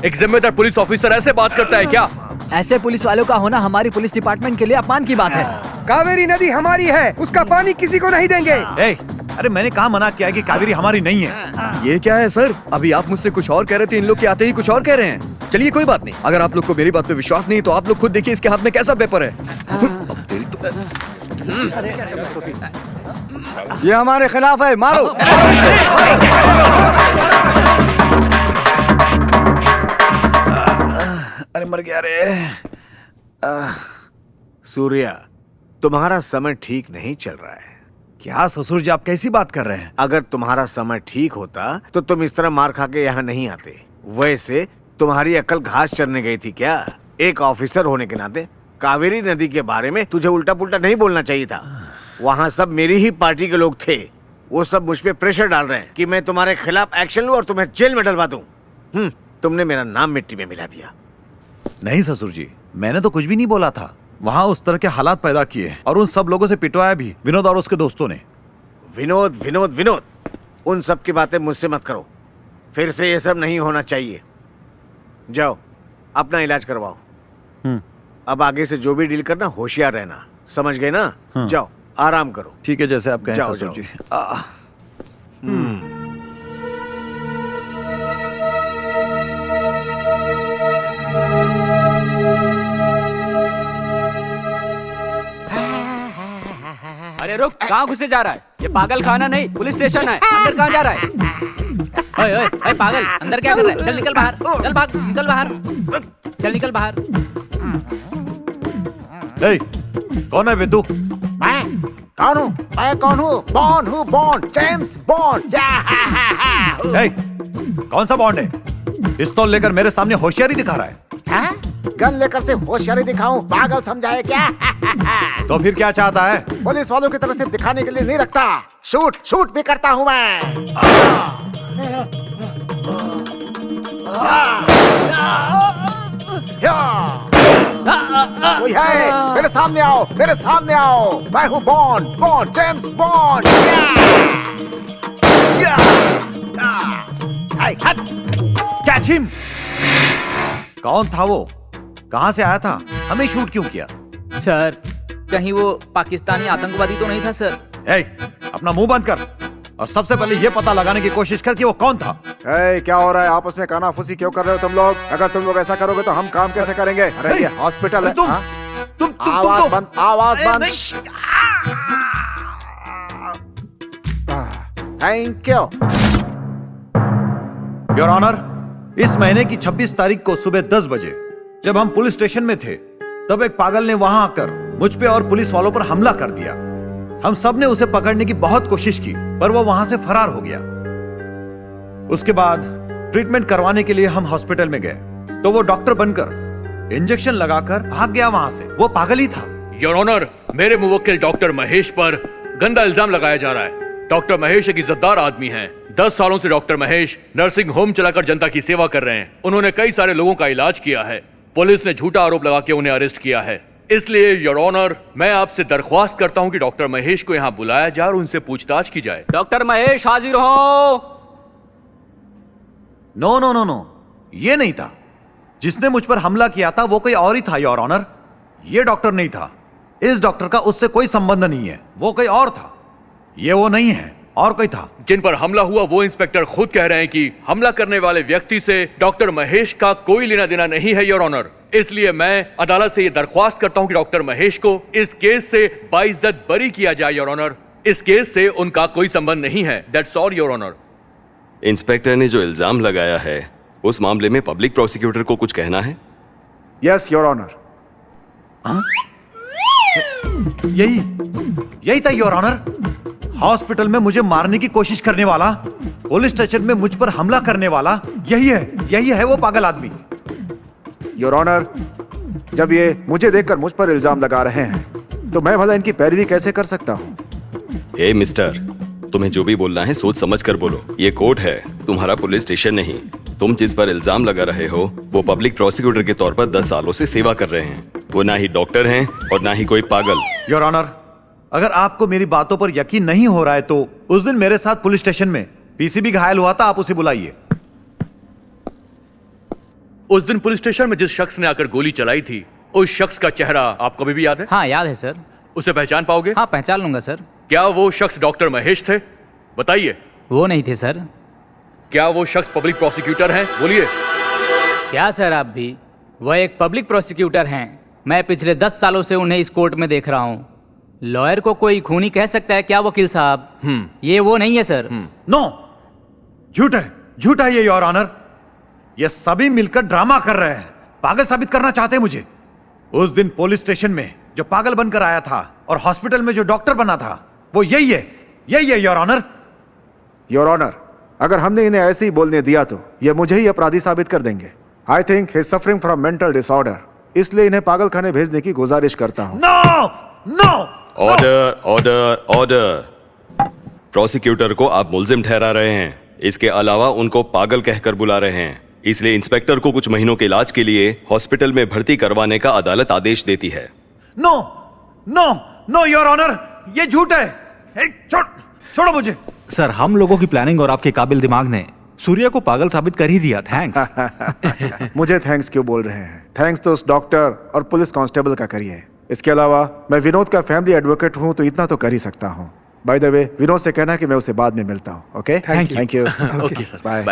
एक जिम्मेदार पुलिस ऑफिसर ऐसे बात करता है क्या? ऐसे पुलिस वालों का होना हमारी पुलिस डिपार्टमेंट के लिए अपमान की बात है। कावेरी नदी हमारी है, उसका पानी किसी को नहीं देंगे। अरे मैंने कहा मना किया है कि कावेरी हमारी नहीं है। ये क्या है सर? अभी आप मुझसे कुछ और कह रहे थे, इन लोग के आते ही कुछ और कह रहे हैं। चलिए कोई बात नहीं, अगर आप लोग को मेरी बात पे विश्वास नहीं तो आप लोग खुद देखिए इसके हाथ में कैसा पेपर है। ये हमारे खिलाफ है, मारो। अरे मर गया रे। सूर्या, तुम्हारा समय ठीक नहीं चल रहा है। क्या ससुर जी आप कैसी बात कर रहे हैं? अगर तुम्हारा समय ठीक होता तो तुम इस तरह मार खा के यहाँ नहीं आते। वैसे तुम्हारी अकल घास चरने गई थी क्या? एक ऑफिसर होने के नाते कावेरी नदी के बारे में तुझे उल्टा पुल्टा नहीं बोलना चाहिए था। वहाँ सब मेरी ही पार्टी के लोग थे। वो सब मुझ पे प्रेशर डाल रहे हैं कि मैं तुम्हारे खिलाफ एक्शन लूं और तुम्हें जेल में डलवा दूं। तुमने मेरा नाम मिट्टी में मिला दिया। नहीं ससुर जी, मैंने तो कुछ भी नहीं बोला था। वहाँ उस तरह के हालात पैदा किए और उन सब लोगों से पिटवाया भी, विनोद और उसके दोस्तों ने। विनोद विनोद विनोद, उन सब की बातें मुझसे मत करो। फिर से ये सब नहीं होना चाहिए। जाओ अपना इलाज करवाओ। अब आगे से जो भी डील करना होशियार रहना, समझ गए ना? जाओ आराम करो। ठीक है, जैसे आप कहें ससुर जी। अरे रुक, कहाँ घुसे जा रहा है? ये पागल खाना नहीं, पुलिस स्टेशन है। अंदर कहाँ जा रहा है? ओए ओए ओए पागल, अंदर क्या कर रहा है? चल निकल बाहर, चल भाग, निकल बाहर, चल निकल बाहर। कौन है बेदू? मैं कौन हूँ? मैं कौन हूँ? बॉन्ड हूँ, बॉन्ड, जेम्स बॉन्ड। कौन सा बॉन्ड है? पिस्तौल लेकर मेरे सामने होशियारी दिखा रहा है। गन लेकर से होशियारी दिखाऊं? पागल समझा है क्या? तो फिर क्या चाहता है? पुलिस वालों की तरह से दिखाने के लिए नहीं रखता, शूट शूट भी करता हूँ मैं। कोई है? मेरे सामने आओ, मेरे सामने आओ। मैं हूँ bond, bond, James bond. Catch him. कौन था वो? कहाँ से आया था? हमें शूट क्यों किया? सर कहीं वो पाकिस्तानी आतंकवादी तो नहीं था सर? अपना मुंह बंद कर और सबसे पहले ये पता लगाने की कोशिश कर कि वो कौन था। क्या हो रहा है? आपस में कानाफूसी क्यों कर रहे हो तुम लोग? अगर तुम लोग ऐसा करोगे तो हम काम कैसे करेंगे? अरे ये हॉस्पिटल है। तुम आवाज बंद, आवाज बंद। थैंक यू योर ऑनर, इस महीने की 26 तारीख को सुबह 10 बजे जब हम पुलिस स्टेशन में थे तब एक पागल ने वहां आकर मुझ पे और पुलिस वालों पर हमला कर दिया। हम सब ने उसे पकड़ने की बहुत कोशिश की पर वो वहां से फरार हो गया। उसके बाद ट्रीटमेंट करवाने के लिए हम हॉस्पिटल में गए तो वो डॉक्टर बनकर इंजेक्शन लगाकर भाग गया वहां से। वो पागल ही था। योर ऑनर, मेरे मुवक्किल डॉक्टर महेश पर गंदा इल्जाम लगाया जा रहा है। डॉक्टर महेश एक इज्जतदार आदमी हैं। 10 सालों से डॉक्टर महेश नर्सिंग होम चलाकर जनता की सेवा कर रहे हैं। उन्होंने कई सारे लोगों का इलाज किया है। पुलिस ने झूठा आरोप लगा के उन्हें अरेस्ट किया है। इसलिए योर ऑनर, मैं आपसे दरख्वास्त करता हूं कि डॉक्टर महेश को यहां बुलाया जाए और उनसे पूछताछ की जाए। डॉक्टर महेश हाजिर हो। नो नो नो नो, ये नहीं था। जिसने मुझ पर हमला किया था वो कोई और ही था योर ऑनर। ये डॉक्टर नहीं था। इस डॉक्टर का उससे कोई संबंध नहीं है। वो कोई और था। ये वो नहीं है, और कोई था। जिन पर हमला हुआ वो इंस्पेक्टर खुद कह रहे हैं कि हमला करने वाले व्यक्ति से डॉक्टर महेश का कोई लेना देना नहीं है योर ऑनर। इसलिए मैं अदालत से ये दरख्वास्त करता हूं कि डॉक्टर महेश को इस केस से बाइज्जत बरी किया जाए योर ऑनर। इस केस से उनका कोई संबंध नहीं है। That's all your honour. Inspector ने जो इल्जाम लगाया है उस मामले में पब्लिक प्रोसिक्यूटर को कुछ कहना है? Yes your honour. यही था योर ऑनर। हॉस्पिटल में मुझे मारने की कोशिश करने वाला, पुलिस स्टेशन में मुझ पर हमला करने वाला, यही है वो पागल आदमी। योर ऑनर, जब ये मुझे देखकर मुझ पर इल्जाम लगा रहे हैं तो मैं भला इनकी पैरवी कैसे कर सकता हूँ? ए मिस्टर, तुम्हें जो भी बोलना है सोच समझ कर बोलो। ये कोर्ट है, तुम्हारा पुलिस स्टेशन नहीं। तुम जिस पर इल्जाम लगा रहे हो वो पब्लिक प्रोसिक्यूटर के तौर पर 10 सालों से सेवा कर रहे हैं। वो ना ही डॉक्टर हैं और ना ही कोई पागल। योर ऑनर, अगर आपको मेरी बातों पर यकीन नहीं हो रहा है तो उस दिन मेरे साथ पुलिस स्टेशन में पीसीबी घायल हुआ था, आप उसे बुलाइए। उस दिन पुलिस स्टेशन में जिस शख्स ने आकर गोली चलाई थी, उस शख्स का चेहरा आपको भी याद है? हाँ याद है सर। उसे पहचान पाओगे? हाँ पहचान लूंगा सर। क्या वो शख्स डॉक्टर महेश थे? बताइए। वो नहीं थे सर। क्या वो शख्स पब्लिक प्रोसिक्यूटर हैं? बोलिए। क्या सर आप भी? वह एक पब्लिक प्रोसिक्यूटर हैं। मैं पिछले 10 सालों से उन्हें इस कोर्ट में देख रहा हूँ। लॉयर को कोई खूनी कह सकता है क्या वकील साहब? ये वो नहीं है सर। नो, झूठ है ये योर ऑनर। ये सभी मिलकर ड्रामा कर रहे हैं, पागल साबित करना चाहते हैं मुझे। उस दिन पुलिस स्टेशन में जो पागल बनकर आया था और हॉस्पिटल में जो डॉक्टर बना था वो यही है योर ऑनर। योर ऑनर, अगर हमने इन्हें ऐसे ही बोलने दिया तो ये मुझे ही अपराधी साबित कर देंगे। I think he is suffering from mental disorder, इसलिए इन्हें पागल खाने भेजने की गुजारिश करता हूं। नो। ऑर्डर। प्रोसिक्यूटर को आप मुल्जिम ठहरा रहे हैं, इसके अलावा उनको पागल कहकर बुला रहे हैं। इसलिए इंस्पेक्टर को कुछ महीनों के इलाज के लिए हॉस्पिटल में भर्ती करवाने का अदालत आदेश देती है। नो योर ऑनर, ये झूठ है। छोड़ो मुझे। सर, हम लोगों की प्लानिंग और आपके काबिल दिमाग ने सूर्या को पागल साबित कर ही दिया। थैंक्स। मुझे थैंक्स क्यों बोल रहे हैं? थैंक्स तो उस डॉक्टर और पुलिस कांस्टेबल का करिए। इसके अलावा मैं विनोद का फैमिली एडवोकेट हूं तो इतना तो कर ही सकता हूं। बाय द वे, विनोद से कहना कि मैं उसे बाद में मिलता हूं। Okay, thank you. Okay sir, bye.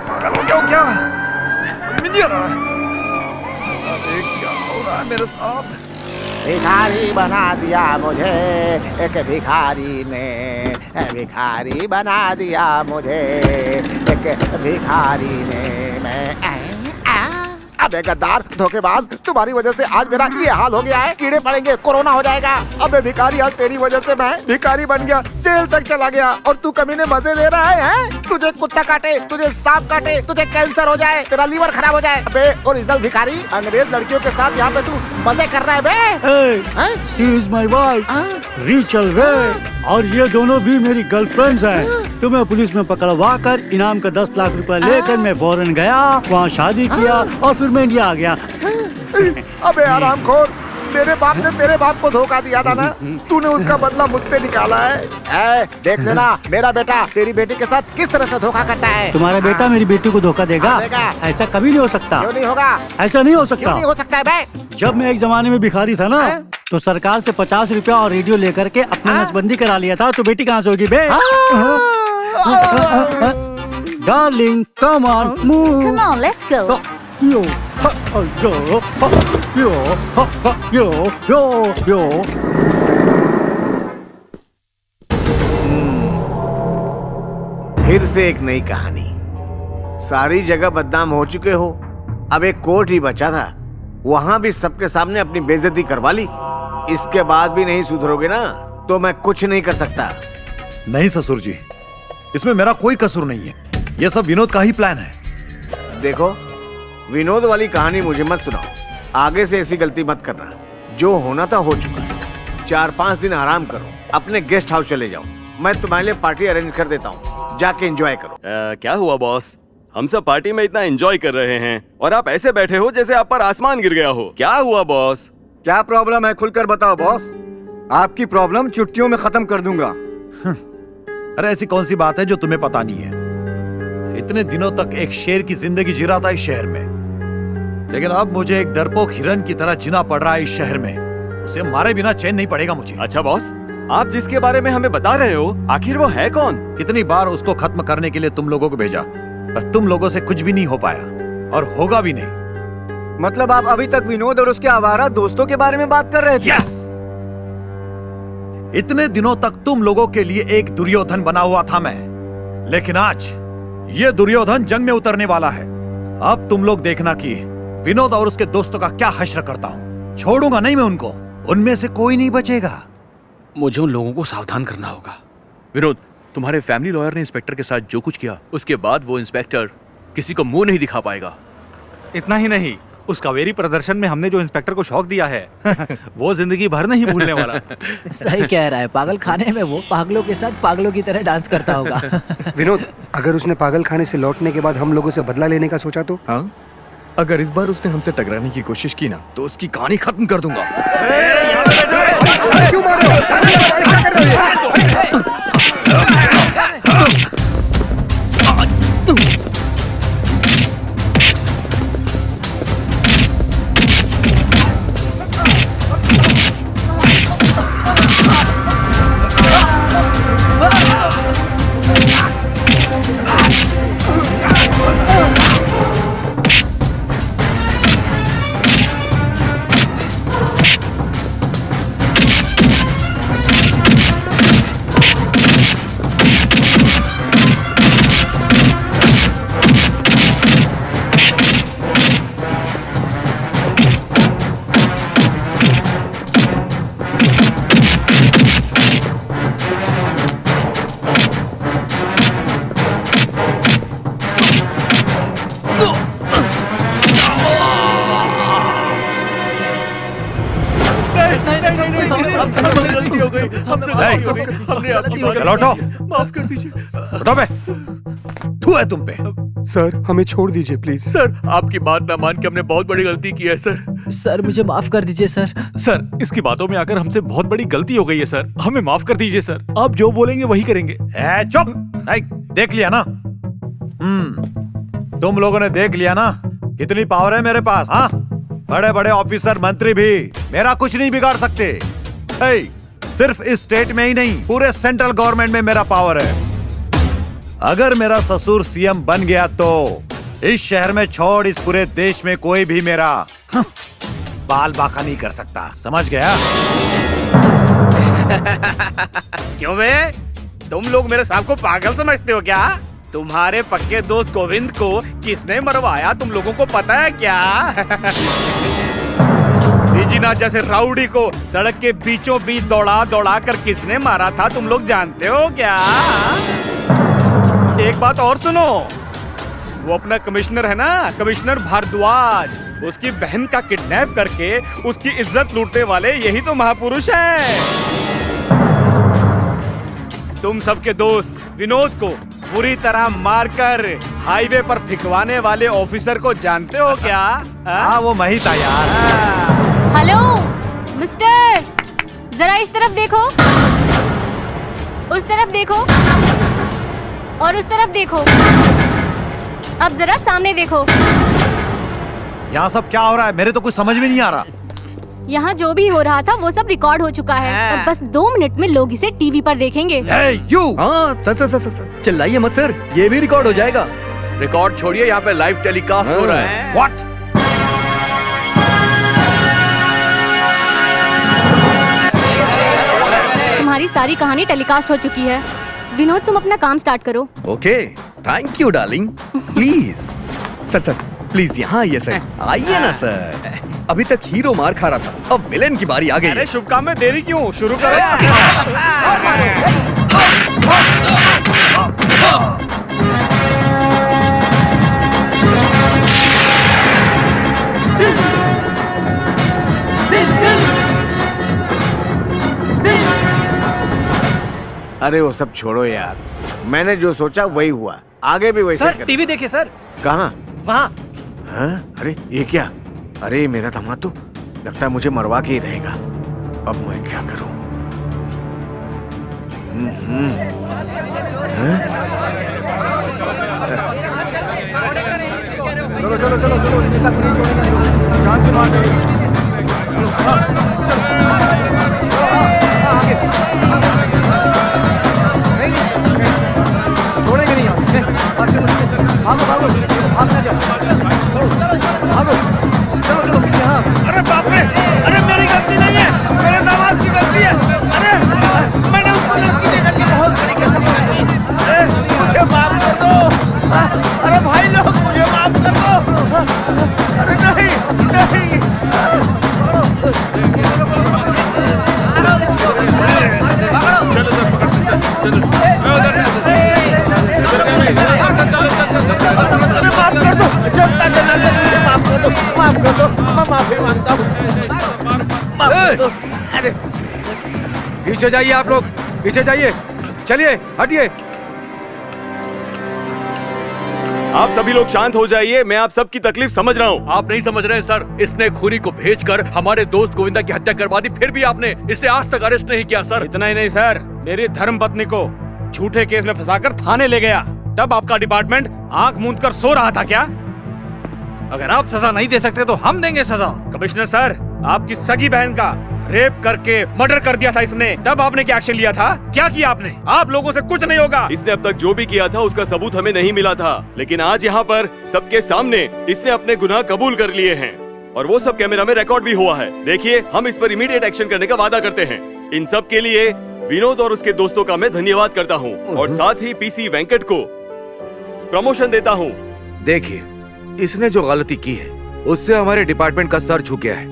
पागल हो क्या? समझ नहीं आ रहा है। अरे क्या हो रहा है मेरे साथ? भिखारी बना दिया मुझे एक भिखारी ने, भिखारी बना दिया मुझे एक भिखारी ने। मैं अबे गद्दार, धोखेबाज, तुम्हारी वजह से आज मेरा ये हाल हो गया है। कीड़े पड़ेंगे, कोरोना हो जाएगा। अबे भिखारी, आज तेरी वजह से मैं भिखारी बन गया, जेल तक चला गया और तू कमीने मजे ले रहा है? तुझे कुत्ता काटे, तुझे सांप काटे, तुझे कैंसर हो जाए, तेरा लीवर खराब हो जाए। अबे ओरिजिनल भिखारी, अंग्रेज लड़कियों के साथ यहाँ पे तू मजे कर रहा है बे? शी इज माय वाइफ रीचल वे, और ये दोनों भी मेरी गर्लफ्रेंड्स हैं। तुम्हें पुलिस में पकड़वा कर इनाम का 10 लाख रुपए लेकर मैं फॉरेन गया, वहाँ शादी किया और फिर मैं इंडिया आ गया। अबे आरामखोर, मेरे बाप ने तेरे बाप को धोखा दिया था ना, तूने उसका बदला मुझसे निकाला है। देख लेना मेरा बेटा तेरी बेटी के साथ किस तरह से धोखा करता है। तुम्हारा बेटा मेरी बेटी को धोखा देगा? ऐसा कभी नहीं हो सकता। क्यों नहीं होगा? ऐसा नहीं हो सकता। क्यों नहीं हो सकता है बे? जब मैं एक जमाने में भिखारी था ना, तो सरकार से 50 रुपया और रेडियो लेकर के अपना नसबंदी करा लिया था। तो बेटी कहाँ से होगी बे? Darling, come on, move. Come on, let's go. Yo yo. फिर से एक नई कहानी। सारी जगह बदनाम हो चुके हो, अब एक कोर्ट ही बचा था, वहां भी सबके सामने अपनी बेइज्जती करवा ली। इसके बाद भी नहीं सुधरोगे ना तो मैं कुछ नहीं कर सकता। नहीं ससुर जी, इसमें मेरा कोई कसूर नहीं है। यह सब विनोद का ही प्लान है। देखो, विनोद वाली कहानी मुझे मत सुनाओ। आगे से ऐसी गलती मत करना। जो होना था हो चुका। 4-5 दिन आराम करो, अपने गेस्ट हाउस चले जाओ। मैं तुम्हारे लिए पार्टी अरेंज कर देता हूँ, जाके एंजॉय करो। क्या हुआ बॉस? हम सब पार्टी में इतना एंजॉय कर रहे हैं और आप ऐसे बैठे हो जैसे आप पर आसमान गिर गया हो। क्या हुआ बॉस? क्या प्रॉब्लम है, खुलकर बताओ बॉस। आपकी प्रॉब्लम चुटकियों में खत्म कर दूंगा। अरे ऐसी कौन सी बात है जो तुम्हें पता नहीं है? इतने दिनों तक एक शेर की जिंदगी जी रहा था इस शहर में, लेकिन अब मुझे एक डरपोक हिरन की तरह जीना पड़ रहा है इस शहर में। उसे मारे बिना चैन नहीं पड़ेगा मुझे। अच्छा बॉस, आप जिसके बारे में हमें बता रहे हो, आखिर वो है कौन? कितनी बार उसको खत्म करने के लिए तुम लोगों को भेजा, पर तुम लोगों से कुछ भी नहीं हो पाया और होगा भी नहीं। मतलब आप अभी तक विनोद और उसके आवारा दोस्तों के बारे में बात कर रहे थे? यस! इतने दिनों तक तुम लोगों के लिए एक दुर्योधन बना हुआ था मैं, लेकिन आज ये दुर्योधन जंग में उतरने वाला है। अब तुम लोग देखना कि विनोद और उसके दोस्तों का क्या हश्र करता हूं। छोड़ूंगा नहीं मैं उनको, उनमें से कोई नहीं बचेगा। मुझे उन लोगों को सावधान करना होगा। विनोद, तुम्हारे फैमिली लॉयर ने इंस्पेक्टर के साथ जो कुछ किया, उसके बाद वो इंस्पेक्टर किसी को मुंह नहीं दिखा पाएगा। इतना ही नहीं, उस कावेरी प्रदर्शन में हमने जो इंस्पेक्टर को शौक दिया है वो जिंदगी भर नहीं भूलने वाला। सही कह रहा है, पागल खाने में वो पागलों के साथ पागलों की तरह डांस करता होगा। विनोद, अगर उसने पागल खाने से लौटने के बाद हम लोगों से बदला लेने का सोचा तो? हाँ, अगर इस बार उसने हमसे टकराने की कोशिश की ना तो उसकी कहानी खत्म कर दूंगा। क्यों मार रहे हो? क्या कर रहे हो? लौटो, माफ कर दीजिए। बताओ बे, तू है तुम पे। सर हमें छोड़ दीजिए प्लीज। सर, आपकी बात ना मान के हमने बहुत बड़ी गलती की है सर। सर मुझे माफ कर दीजिए सर। सर, इसकी बातों में आकर हमसे बहुत बड़ी गलती हो गई है सर, हमें माफ कर दीजिए सर। आप जो बोलेंगे वही करेंगे। चुप! देख लिया ना? तुम लोगों ने देख लिया ना कितनी पावर है मेरे पास। हाँ, बड़े बड़े ऑफिसर मंत्री भी मेरा कुछ नहीं बिगाड़ सकते। सिर्फ इस स्टेट में ही नहीं, पूरे सेंट्रल गवर्नमेंट में मेरा पावर है। अगर मेरा ससुर सीएम बन गया तो इस शहर में छोड़ इस पूरे देश में कोई भी मेरा बाल बाका नहीं कर सकता। समझ गया? क्यों बे? तुम लोग मेरे साहब को पागल समझते हो क्या? तुम्हारे पक्के दोस्त गोविंद को किसने मरवाया तुम लोगों को पता है क्या? बीजीनाथ जैसे राउडी को सड़क के बीचों बीच दौड़ा दौड़ा कर किसने मारा था तुम लोग जानते हो क्या? एक बात और सुनो, वो अपना कमिश्नर है ना, कमिश्नर भारद्वाज, उसकी बहन का किडनैप करके उसकी इज्जत लूटने वाले यही तो महापुरुष हैं। तुम सबके दोस्त विनोद को बुरी तरह मारकर हाईवे पर फिकवाने वाले ऑफिसर को जानते हो क्या? हाँ, वो मैं ही था यार। हेलो मिस्टर, जरा इस तरफ देखो, उस तरफ देखो और उस तरफ देखो। अब जरा सामने देखो। यहाँ सब क्या हो रहा है? मेरे तो कुछ समझ में नहीं आ रहा। यहाँ जो भी हो रहा था वो सब रिकॉर्ड हो चुका है और बस 2 मिनट में लोग इसे टीवी पर देखेंगे। हाँ, सर चिल्लाइए मत सर, ये भी रिकॉर्ड हो जाएगा। रिकॉर्ड छोड़िए, यहाँ पे लाइव टेलीकास्ट हो रहा है। What? तुम्हारी सारी कहानी टेलीकास्ट हो चुकी है। विनोद, तुम अपना काम स्टार्ट करो। Okay, thank you darling. Please sir please यहाँ आइए सर, आइए ना सर। अभी तक हीरो मार खा रहा था, अब विलेन की बारी आ गई। अरे शुभ काम में देरी क्यों, शुरू करो। अरे वो सब छोड़ो यार, मैंने जो सोचा वही हुआ। आगे भी वैसे सर टीवी देखिए सर। कहाँ? वहाँ। हाँ? अरे ये क्या? अरे मेरा दामाद तो लगता है मुझे मरवा के ही रहेगा। अब मैं क्या करूं? चलो चलो चलो चलो, जान से मार छोड़ेंगे नहीं हम। भागो भागो, भागना जाओ, भागो, चलो चलो पीछे। हाँ अरे बाप रे, अरे मेरी गलती नहीं है, मेरे दामाद की गलती है। अरे मैंने उसको लड़की दे करके बहुत बड़ी गलती कर दी। अरे मुझे माफ कर दो। अरे भाई लोग मुझे माफ कर दो। अरे नहीं नहीं। अरे माफ कर दो, जनता जनार्दन मुझे माफ कर दो, माफ कर दो, मैं माफी मांगता हूँ, माफ कर दो। अरे पीछे जाइए आप लोग, पीछे जाइए, चलिए हटिए। आप सभी लोग शांत हो जाइए, मैं आप सबकी तकलीफ समझ रहा हूँ। आप नहीं समझ रहे हैं सर, इसने खूनी को भेजकर हमारे दोस्त गोविंदा की हत्या करवा दी, फिर भी आपने इसे आज तक अरेस्ट नहीं किया सर। इतना ही नहीं सर, मेरी धर्म पत्नी को झूठे केस में फंसाकर थाने ले गया। तब आपका डिपार्टमेंट आंख मूंद कर सो रहा था क्या? अगर आप सजा नहीं दे सकते तो हम देंगे सजा। कमिश्नर सर, आपकी सगी बहन का रेप करके मर्डर कर दिया था इसने, तब आपने क्या एक्शन लिया था? क्या किया आपने? आप लोगों से कुछ नहीं होगा। इसने अब तक जो भी किया था उसका सबूत हमें नहीं मिला था, लेकिन आज यहाँ पर सबके सामने इसने अपने गुनाह कबूल कर लिए हैं और वो सब कैमरा में रिकॉर्ड भी हुआ है। देखिए, हम इस पर इमीडिएट एक्शन करने का वादा करते हैं। इन सब के लिए विनोद और उसके दोस्तों का मैं धन्यवाद करता हूँ और साथ ही पीसी वेंकट को प्रमोशन देता हूँ। देखिए, इसने जो गलती की है उससे हमारे डिपार्टमेंट का सर झुक गया है।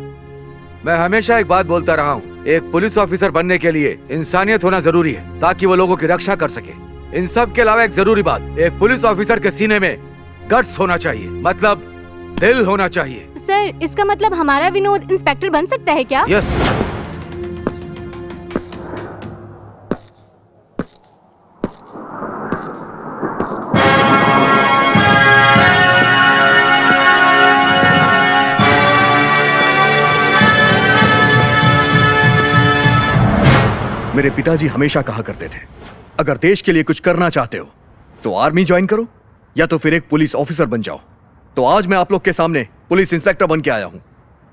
मैं हमेशा एक बात बोलता रहा हूँ, एक पुलिस ऑफिसर बनने के लिए इंसानियत होना जरूरी है ताकि वो लोगों की रक्षा कर सके। इन सब के अलावा एक जरूरी बात, एक पुलिस ऑफिसर के सीने में गट्स होना चाहिए, मतलब दिल होना चाहिए। सर, इसका मतलब हमारा विनोद इंस्पेक्टर बन सकता है क्या? यस। मेरे पिताजी हमेशा कहा करते थे, अगर देश के लिए कुछ करना चाहते हो तो आर्मी ज्वाइन करो या तो फिर एक पुलिस ऑफिसर बन जाओ। तो आज मैं आप लोग के सामने पुलिस इंस्पेक्टर बन के आया हूं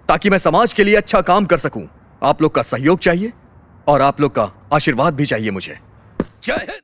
ताकि मैं समाज के लिए अच्छा काम कर सकूं। आप लोग का सहयोग चाहिए और आप लोग का आशीर्वाद भी चाहिए मुझे। जय हिंद।